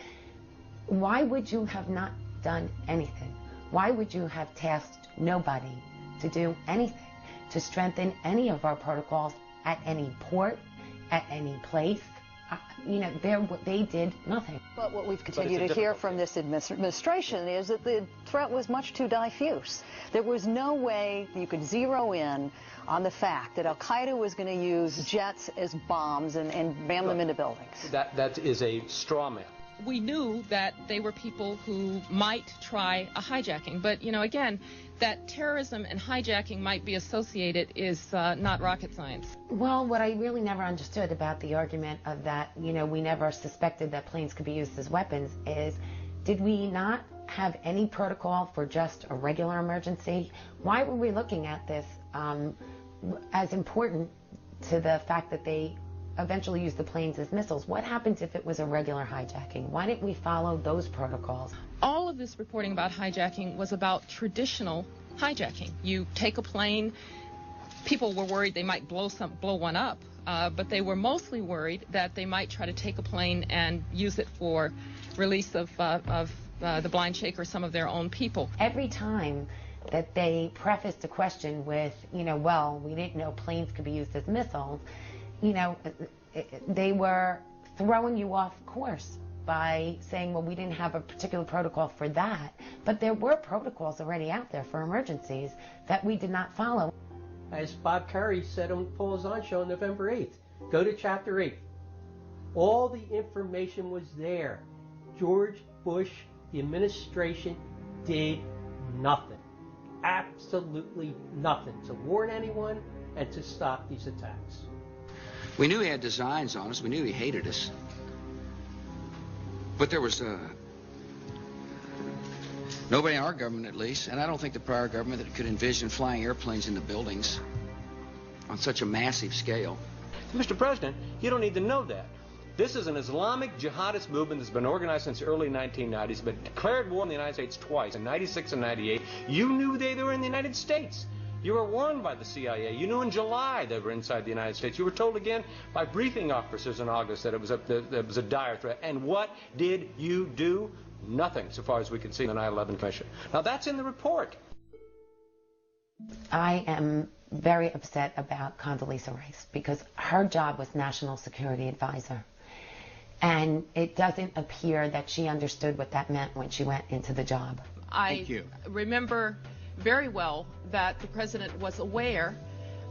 Speaker 9: Why would you have not done anything? Why would you have tasked nobody to do anything to strengthen any of our protocols at any port, at any place, they did nothing.
Speaker 1: But what we've continued to hear from this administration is that the threat was much too diffuse. There was no way you could zero in on the fact that Al-Qaeda was going to use jets as bombs and ram them into buildings.
Speaker 23: That is a straw man.
Speaker 18: We knew that they were people who might try a hijacking, but again, that terrorism and hijacking might be associated is not rocket science.
Speaker 9: Well, what I really never understood about the argument of that, we never suspected that planes could be used as weapons is, did we not have any protocol for just a regular emergency? Why were we looking at this as important to the fact that they eventually use the planes as missiles? What happens if it was a regular hijacking? Why didn't we follow those protocols?
Speaker 18: All of this reporting about hijacking was about traditional hijacking. You take a plane, people were worried they might blow one up, but they were mostly worried that they might try to take a plane and use it for release of the blind sheikh or some of their own people.
Speaker 9: Every time that they prefaced a question with, well, we didn't know planes could be used as missiles, they were throwing you off course by saying, well, we didn't have a particular protocol for that. But there were protocols already out there for emergencies that we did not follow.
Speaker 21: As Bob Curry said on Paul Zahn show on November 8th, go to Chapter 8. All the information was there. George Bush, the administration, did nothing. Absolutely nothing to warn anyone and to stop these attacks.
Speaker 11: We knew he had designs on us. We knew he hated us. But there was nobody in our government, at least, and I don't think the prior government, that could envision flying airplanes into buildings on such a massive scale.
Speaker 23: Mr. President, you don't need to know that. This is an Islamic jihadist movement that's been organized since the early 1990s, but declared war in the United States twice, in 96 and 98. You knew they were in the United States. You were warned by the CIA. You knew in July they were inside the United States. You were told again by briefing officers in August that it was a dire threat. And what did you do? Nothing, so far as we can see in the 9/11 Commission. Now, that's in the report.
Speaker 9: I am very upset about Condoleezza Rice because her job was National Security Advisor. And it doesn't appear that she understood what that meant when she went into the job.
Speaker 18: I remember very well that the president was aware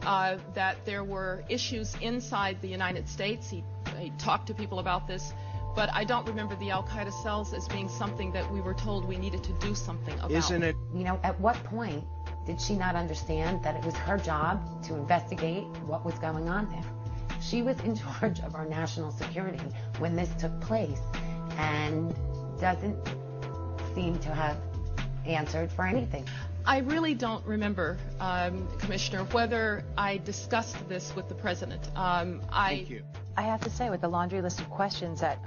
Speaker 18: that there were issues inside the United States. He talked to people about this, but I don't remember the Al-Qaeda cells as being something that we were told we needed to do something about.
Speaker 23: Isn't it?
Speaker 9: At what point did she not understand that it was her job to investigate what was going on there? She was in charge of our national security when this took place and doesn't seem to have answered for anything.
Speaker 18: I really don't remember, Commissioner, whether I discussed this with the president.
Speaker 23: Thank you.
Speaker 17: I have to say, with the laundry list of questions that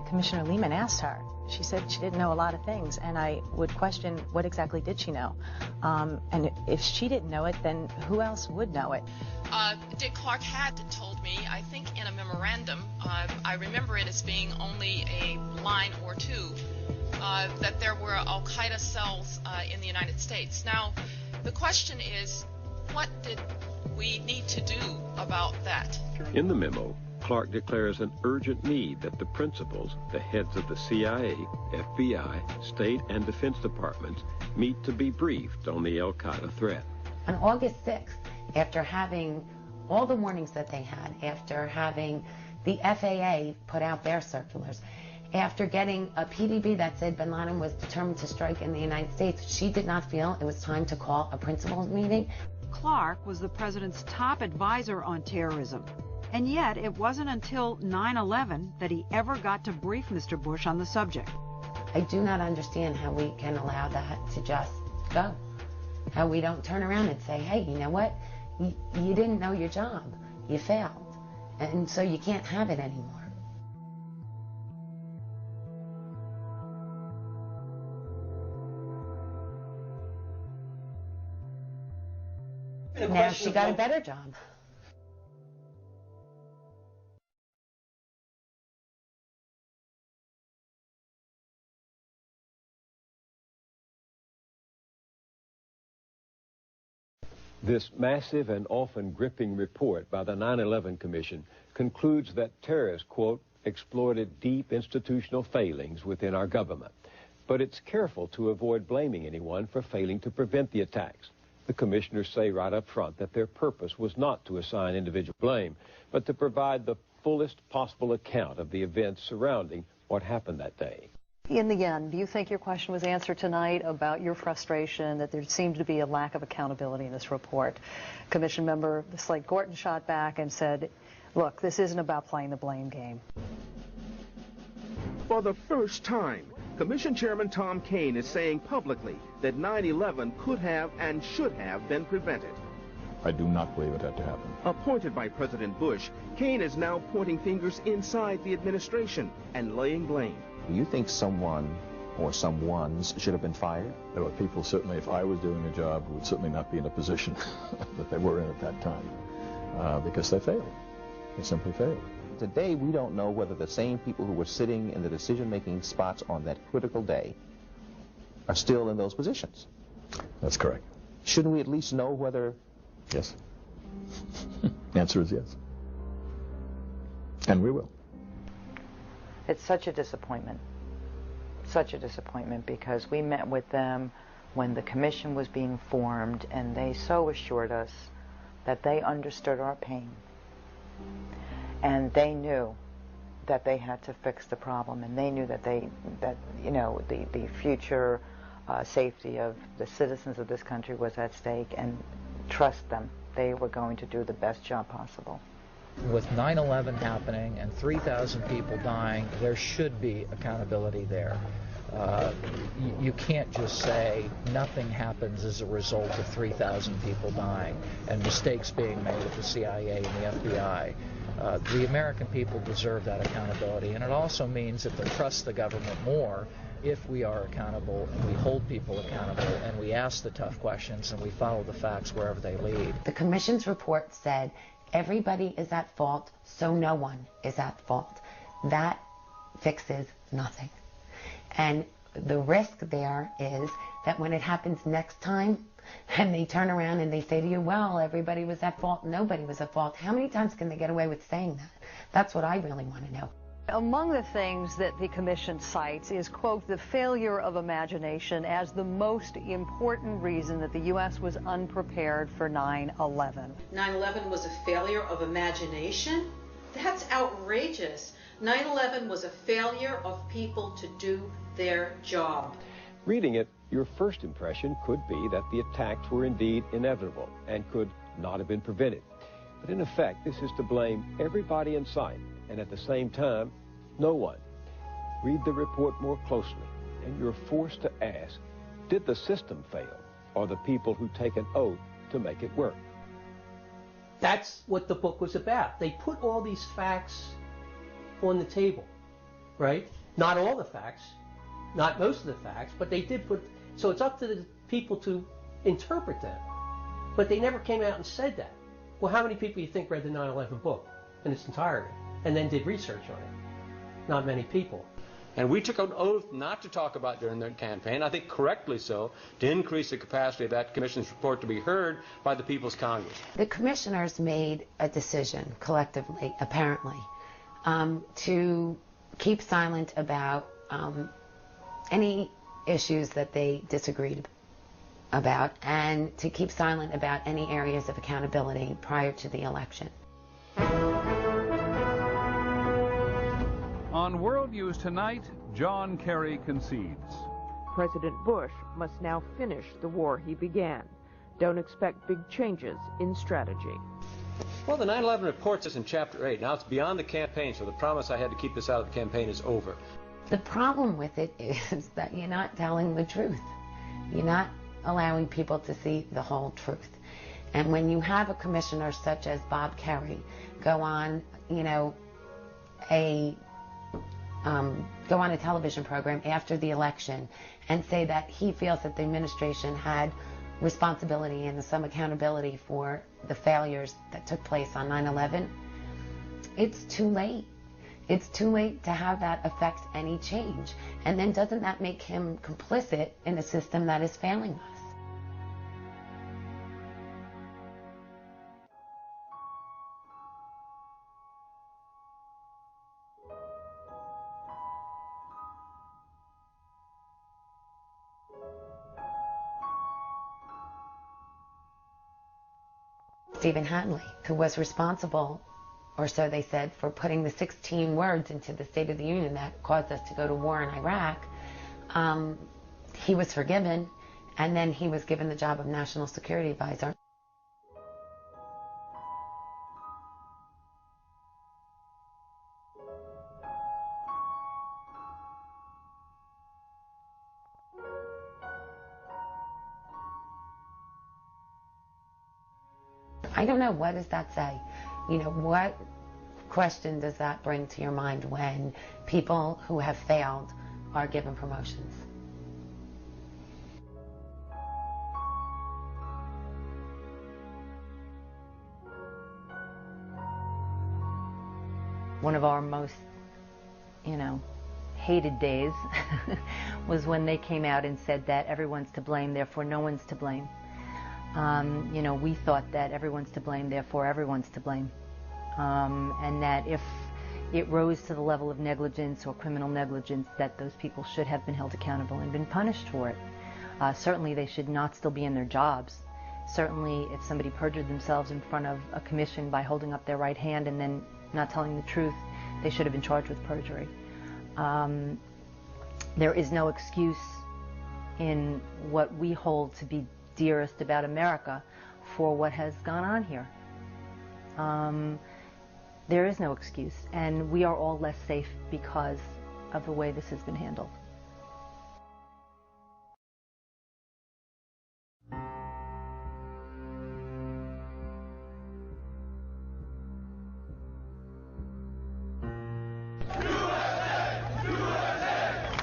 Speaker 17: Commissioner Lehman asked her, she said she didn't know a lot of things, and I would question what exactly did she know. And if she didn't know it, then who else would know it?
Speaker 18: Dick Clark had told me, I think in a memorandum, I remember it as being only a line or two, that there were Al-Qaeda cells in the United States. Now, the question is, what did we need to do about that?
Speaker 5: In the memo, Clark declares an urgent need that the principals, the heads of the CIA, FBI, State, and Defense Departments, meet to be briefed on the Al-Qaeda threat.
Speaker 9: On August 6th, after having all the warnings that they had, after having the FAA put out their circulars, after getting a PDB that said bin Laden was determined to strike in the United States, she did not feel it was time to call a principals meeting.
Speaker 19: Clark was the president's top advisor on terrorism. And yet, it wasn't until 9/11 that he ever got to brief Mr. Bush on the subject.
Speaker 9: I do not understand how we can allow that to just go. How we don't turn around and say, hey, you know what? You didn't know your job. You failed. And so you can't have it anymore. Now she got a better job.
Speaker 5: This massive and often gripping report by the 9/11 Commission concludes that terrorists, quote, exploited deep institutional failings within our government. But it's careful to avoid blaming anyone for failing to prevent the attacks. The commissioners say right up front that their purpose was not to assign individual blame, but to provide the fullest possible account of the events surrounding what happened that day.
Speaker 1: In the end, do you think your question was answered tonight about your frustration that there seemed to be a lack of accountability in this report? Commission member Slate Gorton shot back and said, look, this isn't about playing the blame game.
Speaker 2: For the first time, Commission Chairman Tom Kean is saying publicly that 9/11 could have and should have been prevented.
Speaker 7: I do not believe it had to happen.
Speaker 2: Appointed by President Bush, Kean is now pointing fingers inside the administration and laying blame.
Speaker 10: Do you think someone or someones should have been fired?
Speaker 7: There were people, certainly, if I was doing a job, would certainly not be in a position that they were in at that time because they failed. They simply failed.
Speaker 10: Today, we don't know whether the same people who were sitting in the decision-making spots on that critical day are still in those positions.
Speaker 7: That's correct.
Speaker 10: Shouldn't we at least know whether...
Speaker 7: Yes. The answer is yes. And we will.
Speaker 20: It's such a disappointment. Such a disappointment, because we met with them when the commission was being formed, and they so assured us that they understood our pain. And they knew that they had to fix the problem, and they knew that the future safety of the citizens of this country was at stake, and trust them, they were going to do the best job possible.
Speaker 22: With 9/11 happening and 3,000 people dying, there should be accountability there. You can't just say nothing happens as a result of 3,000 people dying and mistakes being made at the CIA and the FBI. The American people deserve that accountability, and it also means that they'll trust the government more if we are accountable and we hold people accountable and we ask the tough questions and we follow the facts wherever they lead.
Speaker 9: The commission's report said everybody is at fault, so no one is at fault. That fixes nothing. And the risk there is that when it happens next time, and they turn around and they say to you, well, everybody was at fault, nobody was at fault. How many times can they get away with saying that? That's what I really want to know.
Speaker 1: Among the things that the commission cites is, quote, the failure of imagination as the most important reason that the U.S. was unprepared for 9/11.
Speaker 24: 9/11 was a failure of imagination? That's outrageous. 9/11 was a failure of people to do their job.
Speaker 5: Reading it, your first impression could be that the attacks were indeed inevitable and could not have been prevented. But in effect, this is to blame everybody in sight, and at the same time, no one. Read the report more closely, and you're forced to ask, did the system fail, or the people who take an oath to make it work?
Speaker 21: That's what the book was about. They put all these facts on the table, right? Not all the facts, not most of the facts, but they did put, so it's up to the people to interpret them. But they never came out and said that. Well, how many people do you think read the 9/11 book in its entirety and then did research on it? Not many people.
Speaker 23: And we took an oath not to talk about during the campaign, I think correctly so, to increase the capacity of that commission's report to be heard by the People's Congress.
Speaker 9: The commissioners made a decision collectively, apparently, to keep silent about any issues that they disagreed about, and to keep silent about any areas of accountability prior to the election.
Speaker 26: On World News Tonight, John Kerry concedes.
Speaker 28: President Bush must now finish the war he began. Don't expect big changes in strategy.
Speaker 23: Well, the 9/11 report says in Chapter 8. Now, it's beyond the campaign, so the promise I had to keep this out of the campaign is over.
Speaker 9: The problem with it is that you're not telling the truth. You're not allowing people to see the whole truth. And when you have a commissioner such as Bob Kerry go on, go on a television program after the election and say that he feels that the administration had responsibility and some accountability for the failures that took place on 9/11, it's too late. It's too late to have that affect any change. And then doesn't that make him complicit in a system that is failing us? Stephen Hadley, who was responsible, or so they said, for putting the 16 words into the State of the Union that caused us to go to war in Iraq. He was forgiven, and then he was given the job of National Security Advisor. I don't know, what does that say? You know, what question does that bring to your mind when people who have failed are given promotions?
Speaker 8: One of our most, hated days was when they came out and said that everyone's to blame, therefore no one's to blame. We thought that everyone's to blame, therefore everyone's to blame. And that if it rose to the level of negligence or criminal negligence, that those people should have been held accountable and been punished for it. Certainly they should not still be in their jobs. Certainly if somebody perjured themselves in front of a commission by holding up their right hand and then not telling the truth, they should have been charged with perjury. There is no excuse in what we hold to be dearest about America for what has gone on here. There is no excuse, and we are all less safe because of the way this has been handled.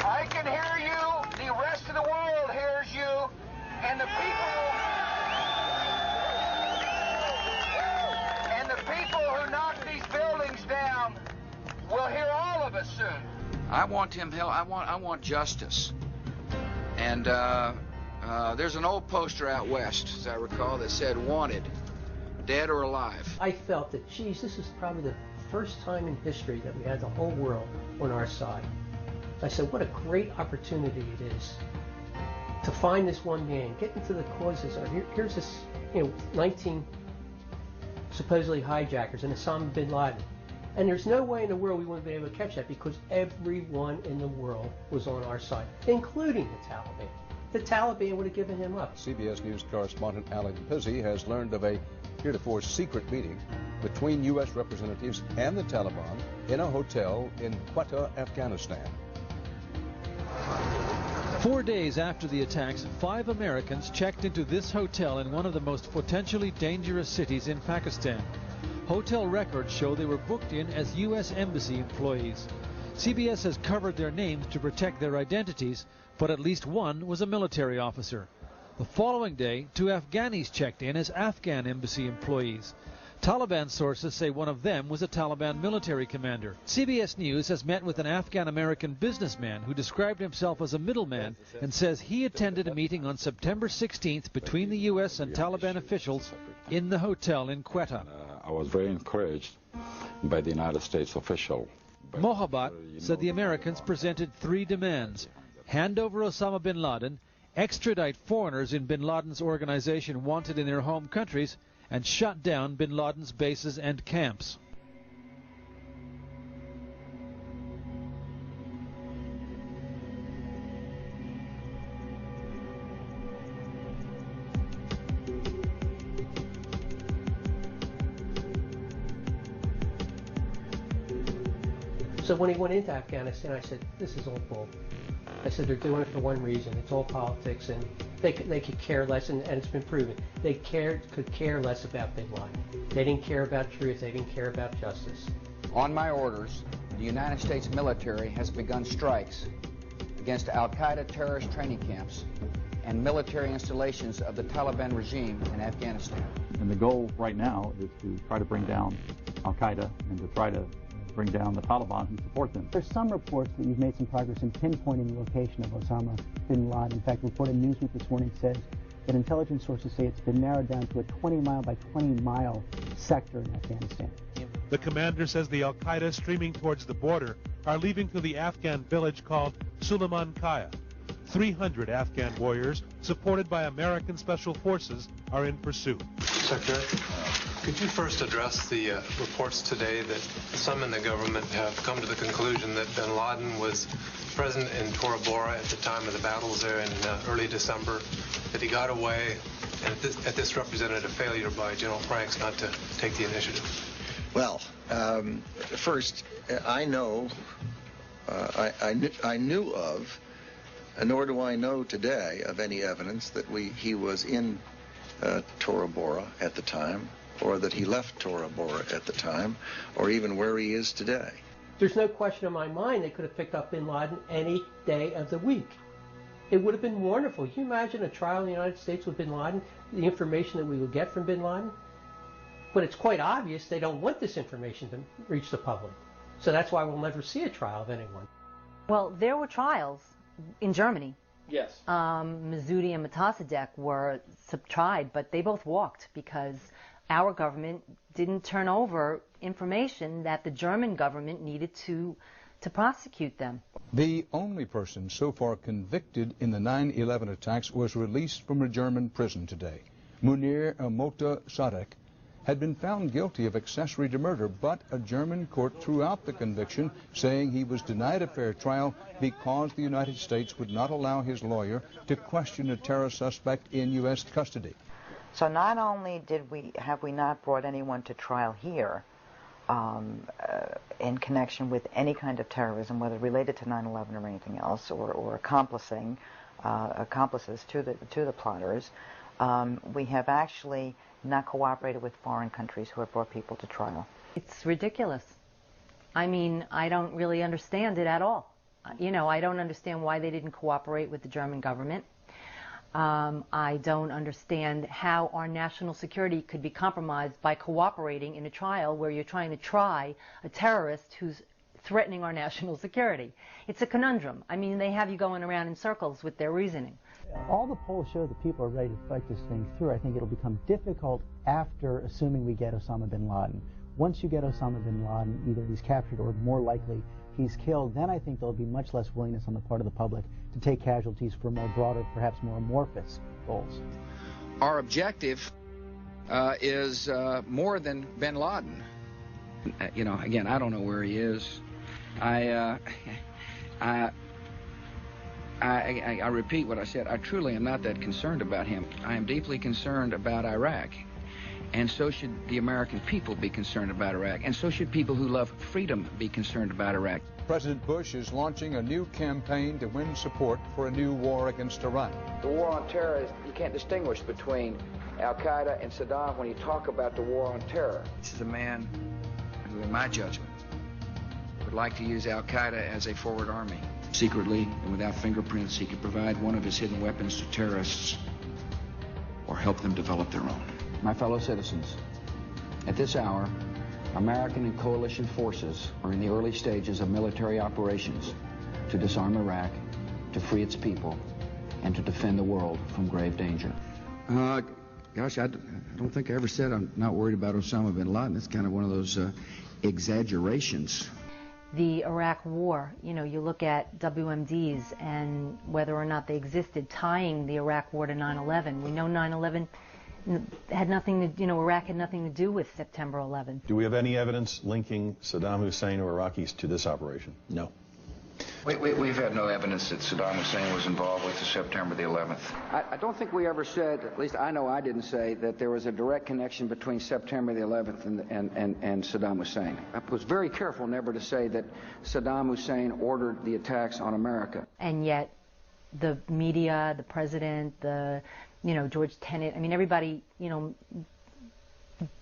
Speaker 3: I can hear you, the rest of the world hears you, and the people who knock these buildings down will hear all of us soon.
Speaker 11: I want him held. I want justice. And there's an old poster out west, as I recall, that said "Wanted, dead or alive."
Speaker 21: I felt that, geez, this is probably the first time in history that we had the whole world on our side. I said, what a great opportunity it is to find this one man, get into the causes. Here's this, 19 supposedly hijackers and Osama bin Laden. And there's no way in the world we wouldn't be able to catch that because everyone in the world was on our side, including the Taliban. The Taliban would have given him up.
Speaker 4: CBS News correspondent Alan Pizzi has learned of a heretofore secret meeting between U.S. representatives and the Taliban in a hotel in Quetta, Afghanistan.
Speaker 6: 4 days after the attacks, 5 Americans checked into this hotel in one of the most potentially dangerous cities in Pakistan. Hotel records show they were booked in as U.S. Embassy employees. CBS has covered their names to protect their identities, but at least one was a military officer. The following day, 2 Afghanis checked in as Afghan Embassy employees. Taliban sources say one of them was a Taliban military commander. CBS News has met with an Afghan-American businessman who described himself as a middleman and says he attended a meeting on September 16th between the U.S. and Taliban officials in the hotel in Quetta.
Speaker 13: I was very encouraged by the United States official.
Speaker 6: Mohabbat said the Americans presented 3 demands: hand over Osama bin Laden, extradite foreigners in bin Laden's organization wanted in their home countries, and shut down bin Laden's bases and camps.
Speaker 21: So when he went into Afghanistan, I said, this is all bull. I said, they're doing it for one reason. It's all politics, and they could care less, and it's been proven. They could care less about bin Laden. They didn't care about truth. They didn't care about justice.
Speaker 14: On my orders, the United States military has begun strikes against al-Qaeda terrorist training camps and military installations of the Taliban regime in Afghanistan.
Speaker 16: And the goal right now is to try to bring down al-Qaeda and to try to bring down the Taliban who support them.
Speaker 25: There's some reports that you've made some progress in pinpointing the location of Osama bin Laden. In fact, reported Newsweek this morning says that intelligence sources say it's been narrowed down to a 20-mile by 20-mile sector in Afghanistan.
Speaker 27: The commander says the al-Qaeda streaming towards the border are leaving to the Afghan village called Suleiman Kaya. 300 Afghan warriors, supported by American special forces, are in pursuit.
Speaker 29: Sector.
Speaker 2: Could you first address the reports today that some in the government have come to the conclusion that bin Laden was present in Tora Bora at the time of the battles there in early December, that he got away, and that this represented a failure by General Franks not to take the initiative?
Speaker 7: Well, first, I know, I knew of, nor do I know today of any evidence that he was in Tora Bora at the time, or that he left Tora Bora at the time, or even where he is today.
Speaker 21: There's no question in my mind they could have picked up bin Laden any day of the week. It would have been wonderful. Can you imagine a trial in the United States with bin Laden, the information that we would get from bin Laden? But it's quite obvious they don't want this information to reach the public. So that's why we'll never see a trial of anyone.
Speaker 8: Well, there were trials in Germany.
Speaker 21: Yes.
Speaker 8: Mazzoudi and Metasadek were tried, but they both walked because our government didn't turn over information that the German government needed to prosecute them.
Speaker 4: The only person so far convicted in the 9/11 attacks was released from a German prison today. Munir Mota Sadek had been found guilty of accessory to murder, but a German court threw out the conviction, saying he was denied a fair trial because the United States would not allow his lawyer to question a terror suspect in U.S. custody.
Speaker 20: So not only have we not brought anyone to trial here in connection with any kind of terrorism, whether related to 9/11 or anything else, or accomplices to the plotters, we have actually not cooperated with foreign countries who have brought people to trial.
Speaker 8: It's ridiculous. I mean, I don't really understand it at all. You know, I don't understand why they didn't cooperate with the German government. I don't understand how our national security could be compromised by cooperating in a trial where you're trying to try a terrorist who's threatening our national security. It's a conundrum. I mean, they have you going around in circles with their reasoning.
Speaker 25: All the polls show that people are ready to fight this thing through. I think it'll become difficult after assuming we get Osama bin Laden. Once you get Osama bin Laden, either he's captured or more likely he's killed, then I think there'll be much less willingness on the part of the public to take casualties for more broader, perhaps more amorphous goals.
Speaker 14: Our objective is more than bin Laden. You know, again, I don't know where he is. I repeat what I said. I truly am not that concerned about him. I am deeply concerned about Iraq. And so should the American people be concerned about Iraq. And so should people who love freedom be concerned about Iraq.
Speaker 4: President Bush is launching a new campaign to win support for a new war against Iran.
Speaker 11: The war on terror, you can't distinguish between Al-Qaeda and Saddam when you talk about the war on terror.
Speaker 14: This is a man who, in my judgment, would like to use Al-Qaeda as a forward army. Secretly and without fingerprints, he could provide one of his hidden weapons to terrorists or help them develop their own. My fellow citizens, at this hour, American and coalition forces are in the early stages of military operations to disarm Iraq, to free its people, and to defend the world from grave danger. Gosh, I don't think I ever said I'm not worried about Osama bin Laden. It's kind of one of those exaggerations.
Speaker 8: The Iraq War, you know, you look at WMDs and whether or not they existed, tying the Iraq War to 9/11. We know 9/11 had nothing to, you know, Iraq had nothing to do with September 11th.
Speaker 10: Do we have any evidence linking Saddam Hussein or Iraqis to this operation? No.
Speaker 11: We've had no evidence that Saddam Hussein was involved with the September the 11th.
Speaker 14: I don't think we ever said, at least I know I didn't say, that there was a direct connection between September the 11th and Saddam Hussein. I was very careful never to say that Saddam Hussein ordered the attacks on America.
Speaker 8: And yet the media, the president, you know, George Tenet, I mean, everybody, you know,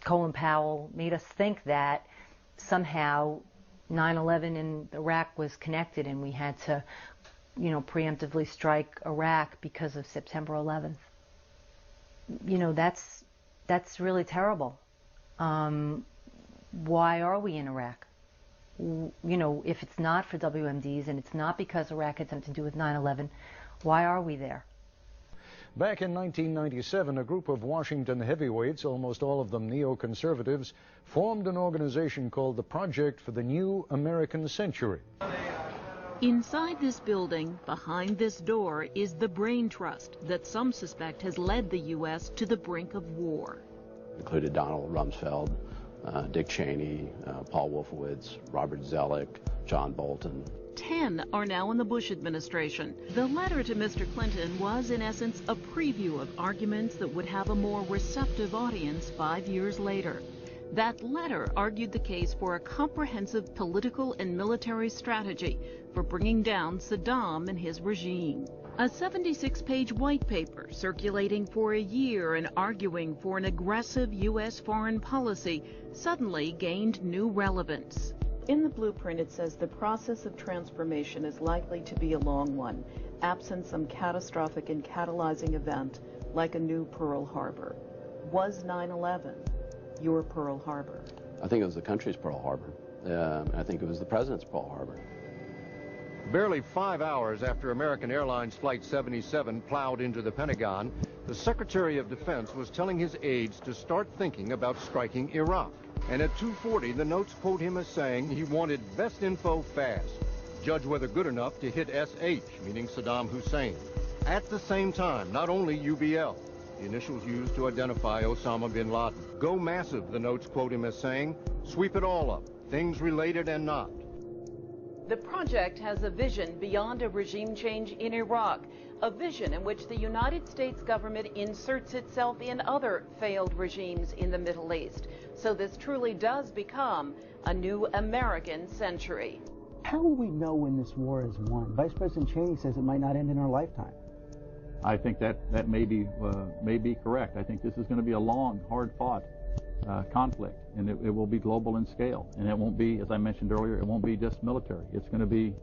Speaker 8: Colin Powell made us think that somehow 9/11 in Iraq was connected and we had to, you know, preemptively strike Iraq because of September 11th. You know, that's really terrible. Why are we in Iraq? You know, if it's not for WMDs and it's not because Iraq had something to do with 9/11, why are we there?
Speaker 12: Back in 1997, a group of Washington heavyweights, almost all of them neoconservatives, formed an organization called the Project for the New American Century.
Speaker 15: Inside this building, behind this door, is the brain trust that some suspect has led the U.S. to the brink of war.
Speaker 1: included Donald Rumsfeld, Dick Cheney, Paul Wolfowitz, Robert Zoellick, John Bolton.
Speaker 15: 10 are now in the Bush administration. The letter to Mr. Clinton was, in essence, a preview of arguments that would have a more receptive audience 5 years later. That letter argued the case for a comprehensive political and military strategy for bringing down Saddam and his regime. A 76-page white paper circulating for a year and arguing for an aggressive U.S. foreign policy suddenly gained new relevance. In the blueprint, it says the process of transformation is likely to be a long one, absent some catastrophic and catalyzing event like a new Pearl Harbor. Was 9/11 your Pearl Harbor?
Speaker 1: I think it was the country's Pearl Harbor. I think it was the president's Pearl Harbor.
Speaker 12: Barely 5 hours after American Airlines Flight 77 plowed into the Pentagon, the Secretary of Defense was telling his aides to start thinking about striking Iraq. And at 2:40, the notes quote him as saying he wanted best info fast. Judge whether good enough to hit SH, meaning Saddam Hussein. At the same time, not only UBL, the initials used to identify Osama bin Laden. Go massive, the notes quote him as saying. Sweep it all up, things related and not.
Speaker 15: The project has a vision beyond a regime change in Iraq, a vision in which the United States government inserts itself in other failed regimes in the Middle East. So this truly does become a new American century.
Speaker 25: How will we know when this war is won? Vice President Cheney says it might not end in our lifetime.
Speaker 16: I think that may be correct. I think this is going to be a long, hard-fought conflict, and it will be global in scale. And it won't be, as I mentioned earlier, it won't be just military. It's going to be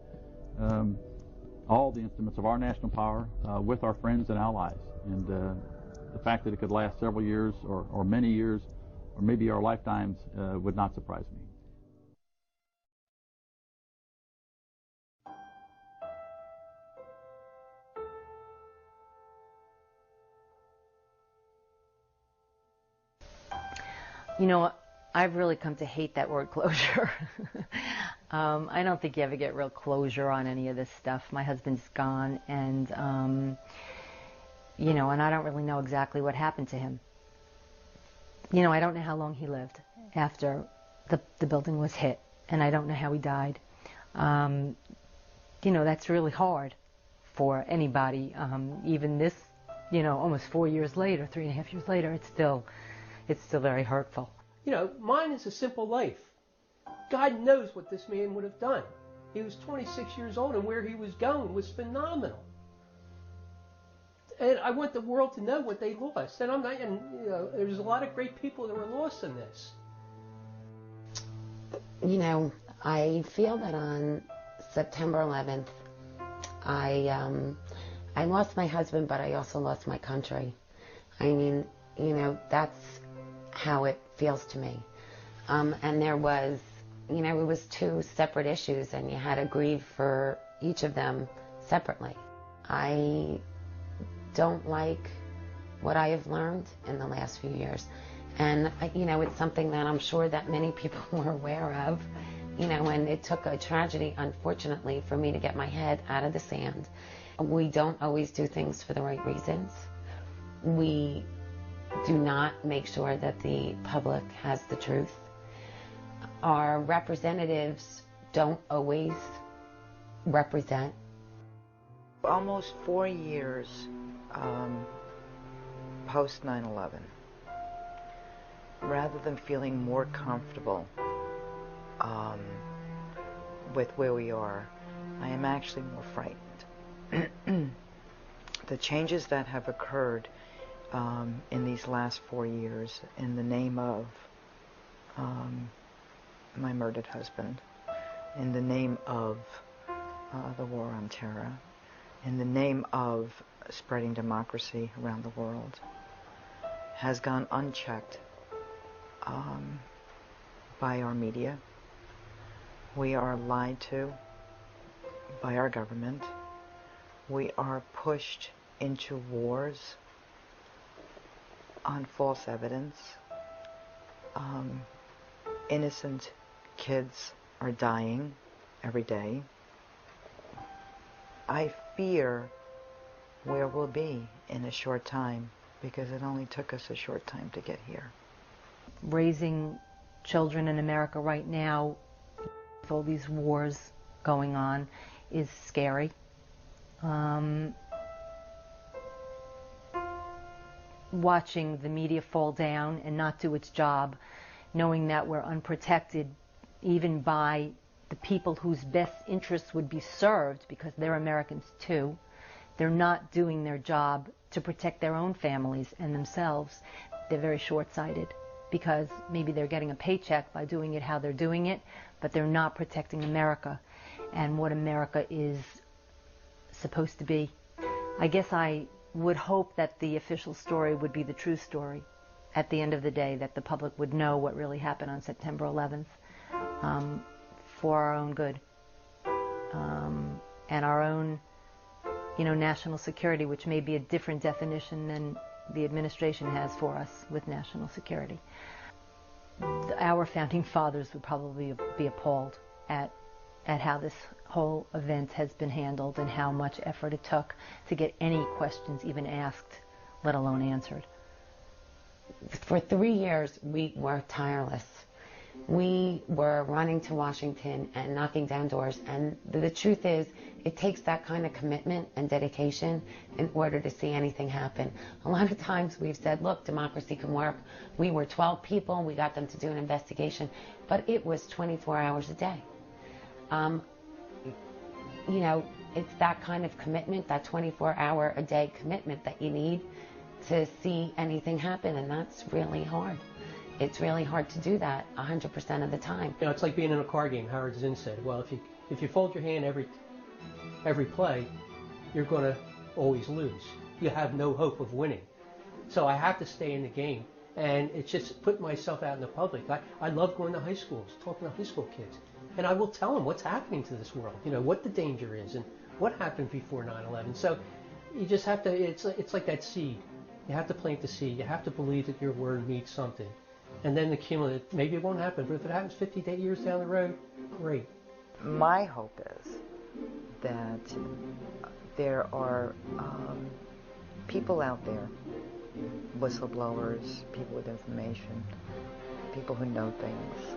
Speaker 16: all the instruments of our national power with our friends and allies. And the fact that it could last several years or many years or maybe our lifetimes would not surprise me.
Speaker 8: You know, I've really come to hate that word closure. I don't think you ever get real closure on any of this stuff. My husband's gone, and, you know, and I don't really know exactly what happened to him. You know, I don't know how long he lived after the building was hit, and I don't know how he died. You know, that's really hard for anybody. Even this, you know, almost 4 years later, 3.5 years later, it's still very hurtful.
Speaker 21: You know, mine is a simple life. God knows what this man would have done. He was 26 years old, and where he was going was phenomenal. And I want the world to know what they lost. And you know, there's a lot of great people that were lost in this.
Speaker 9: You know, I feel that on September 11th, I lost my husband, but I also lost my country. I mean, you know, that's how it feels to me. And there was, you know, it was two separate issues, and you had to grieve for each of them separately. I don't like what I have learned in the last few years. And, you know, it's something that I'm sure that many people were aware of, you know, and it took a tragedy, unfortunately, for me to get my head out of the sand. We don't always do things for the right reasons. We do not make sure that the public has the truth. Our representatives don't always represent.
Speaker 20: Almost 4 years post 9/11, rather than feeling more comfortable with where we are, I am actually more frightened. The changes that have occurred in these last 4 years in the name of my murdered husband, in the name of the war on terror, in the name of spreading democracy around the world, has gone unchecked by our media. We are lied to by our government. We are pushed into wars on false evidence. Innocent kids are dying every day. I fear where we'll be in a short time, because it only took us a short time to get here.
Speaker 8: Raising children in America right now, with all these wars going on, is scary. Watching the media fall down and not do its job, knowing that we're unprotected even by the people whose best interests would be served, because they're Americans too. They're not doing their job to protect their own families and themselves. They're very short-sighted, because maybe they're getting a paycheck by doing it how they're doing it, but they're not protecting America and what America is supposed to be. I guess I would hope that the official story would be the true story at the end of the day, that the public would know what really happened on September 11th for our own good and our own, national security, which may be a different definition than the administration has for us with national security. Our founding fathers would probably be appalled at how this whole event has been handled and how much effort it took to get any questions even asked, let alone answered.
Speaker 9: For 3 years, we were tireless. We were running to Washington and knocking down doors, and the truth is, it takes that kind of commitment and dedication in order to see anything happen. A lot of times we've said, look, democracy can work. We were 12 people, we got them to do an investigation, but it was 24 hours a day. It's that kind of commitment, that 24-hour-a-day commitment that you need to see anything happen, and that's really hard. It's really hard to do that 100% of the time.
Speaker 21: It's like being in a car game. Howard Zinn said, well, if you fold your hand every play, you're going to always lose. You have no hope of winning. So I have to stay in the game, and it's just putting myself out in the public. I love going to high schools, talking to high school kids, and I will tell them what's happening to this world, what the danger is and what happened before 9/11. So you just have to, it's like that seed. You have to plant the seed. You have to believe that your word means something. And then the cumulative, maybe it won't happen, but if it happens 50 years down the road, great.
Speaker 20: My hope is that there are people out there, whistleblowers, people with information, people who know things,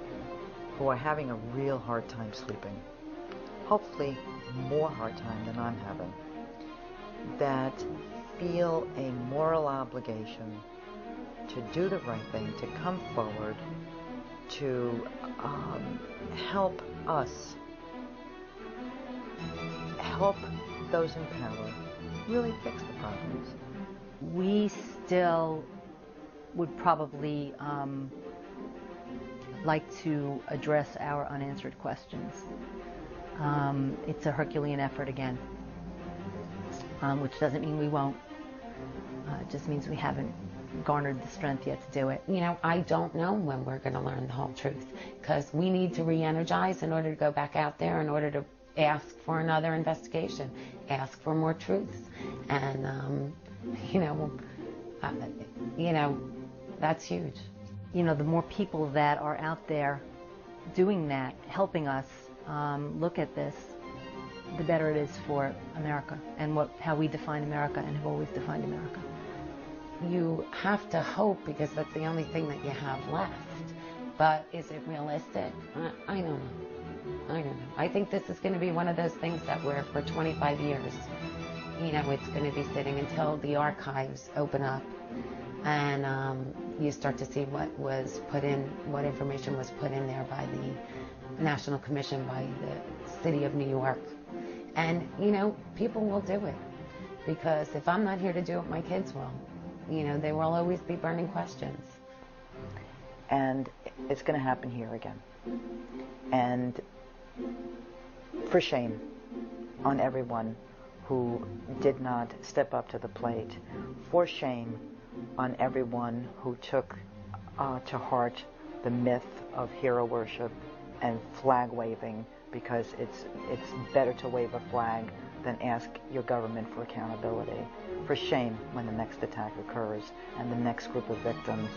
Speaker 20: who are having a real hard time sleeping, hopefully more hard time than I'm having, that feel a moral obligation to do the right thing, to come forward, to help us, help those in power really fix the problems.
Speaker 8: We still would probably like to address our unanswered questions. It's a Herculean effort again, which doesn't mean we won't. It just means we haven't garnered the strength yet to do it.
Speaker 9: I don't know when we're going to learn the whole truth, because we need to re-energize in order to go back out there, in order to ask for another investigation, ask for more truth. And, that's huge.
Speaker 8: The more people that are out there doing that, helping us look at this, the better it is for America and how we define America and have always defined America.
Speaker 9: You have to hope, because that's the only thing that you have left. But is it realistic? I don't know. I think this is going to be one of those things that for 25 years, it's going to be sitting until the archives open up and you start to see what information was put in there by the National Commission, by the City of New York. And, people will do it. Because if I'm not here to do it, my kids will. There will always be burning questions.
Speaker 20: And it's going to happen here again. And for shame on everyone who did not step up to the plate. For shame on everyone who took to heart the myth of hero worship and flag waving, because it's better to wave a flag than ask your government for accountability. For shame when the next attack occurs and the next group of victims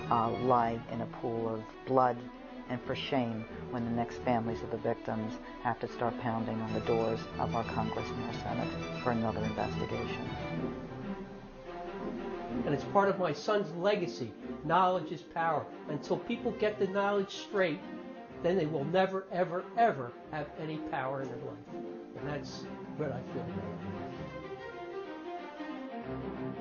Speaker 20: lie in a pool of blood. And for shame when the next families of the victims have to start pounding on the doors of our Congress and our Senate for another investigation.
Speaker 21: And it's part of my son's legacy. Knowledge is power. Until people get the knowledge straight, then they will never, ever, ever have any power in their life. And that's what I feel about it.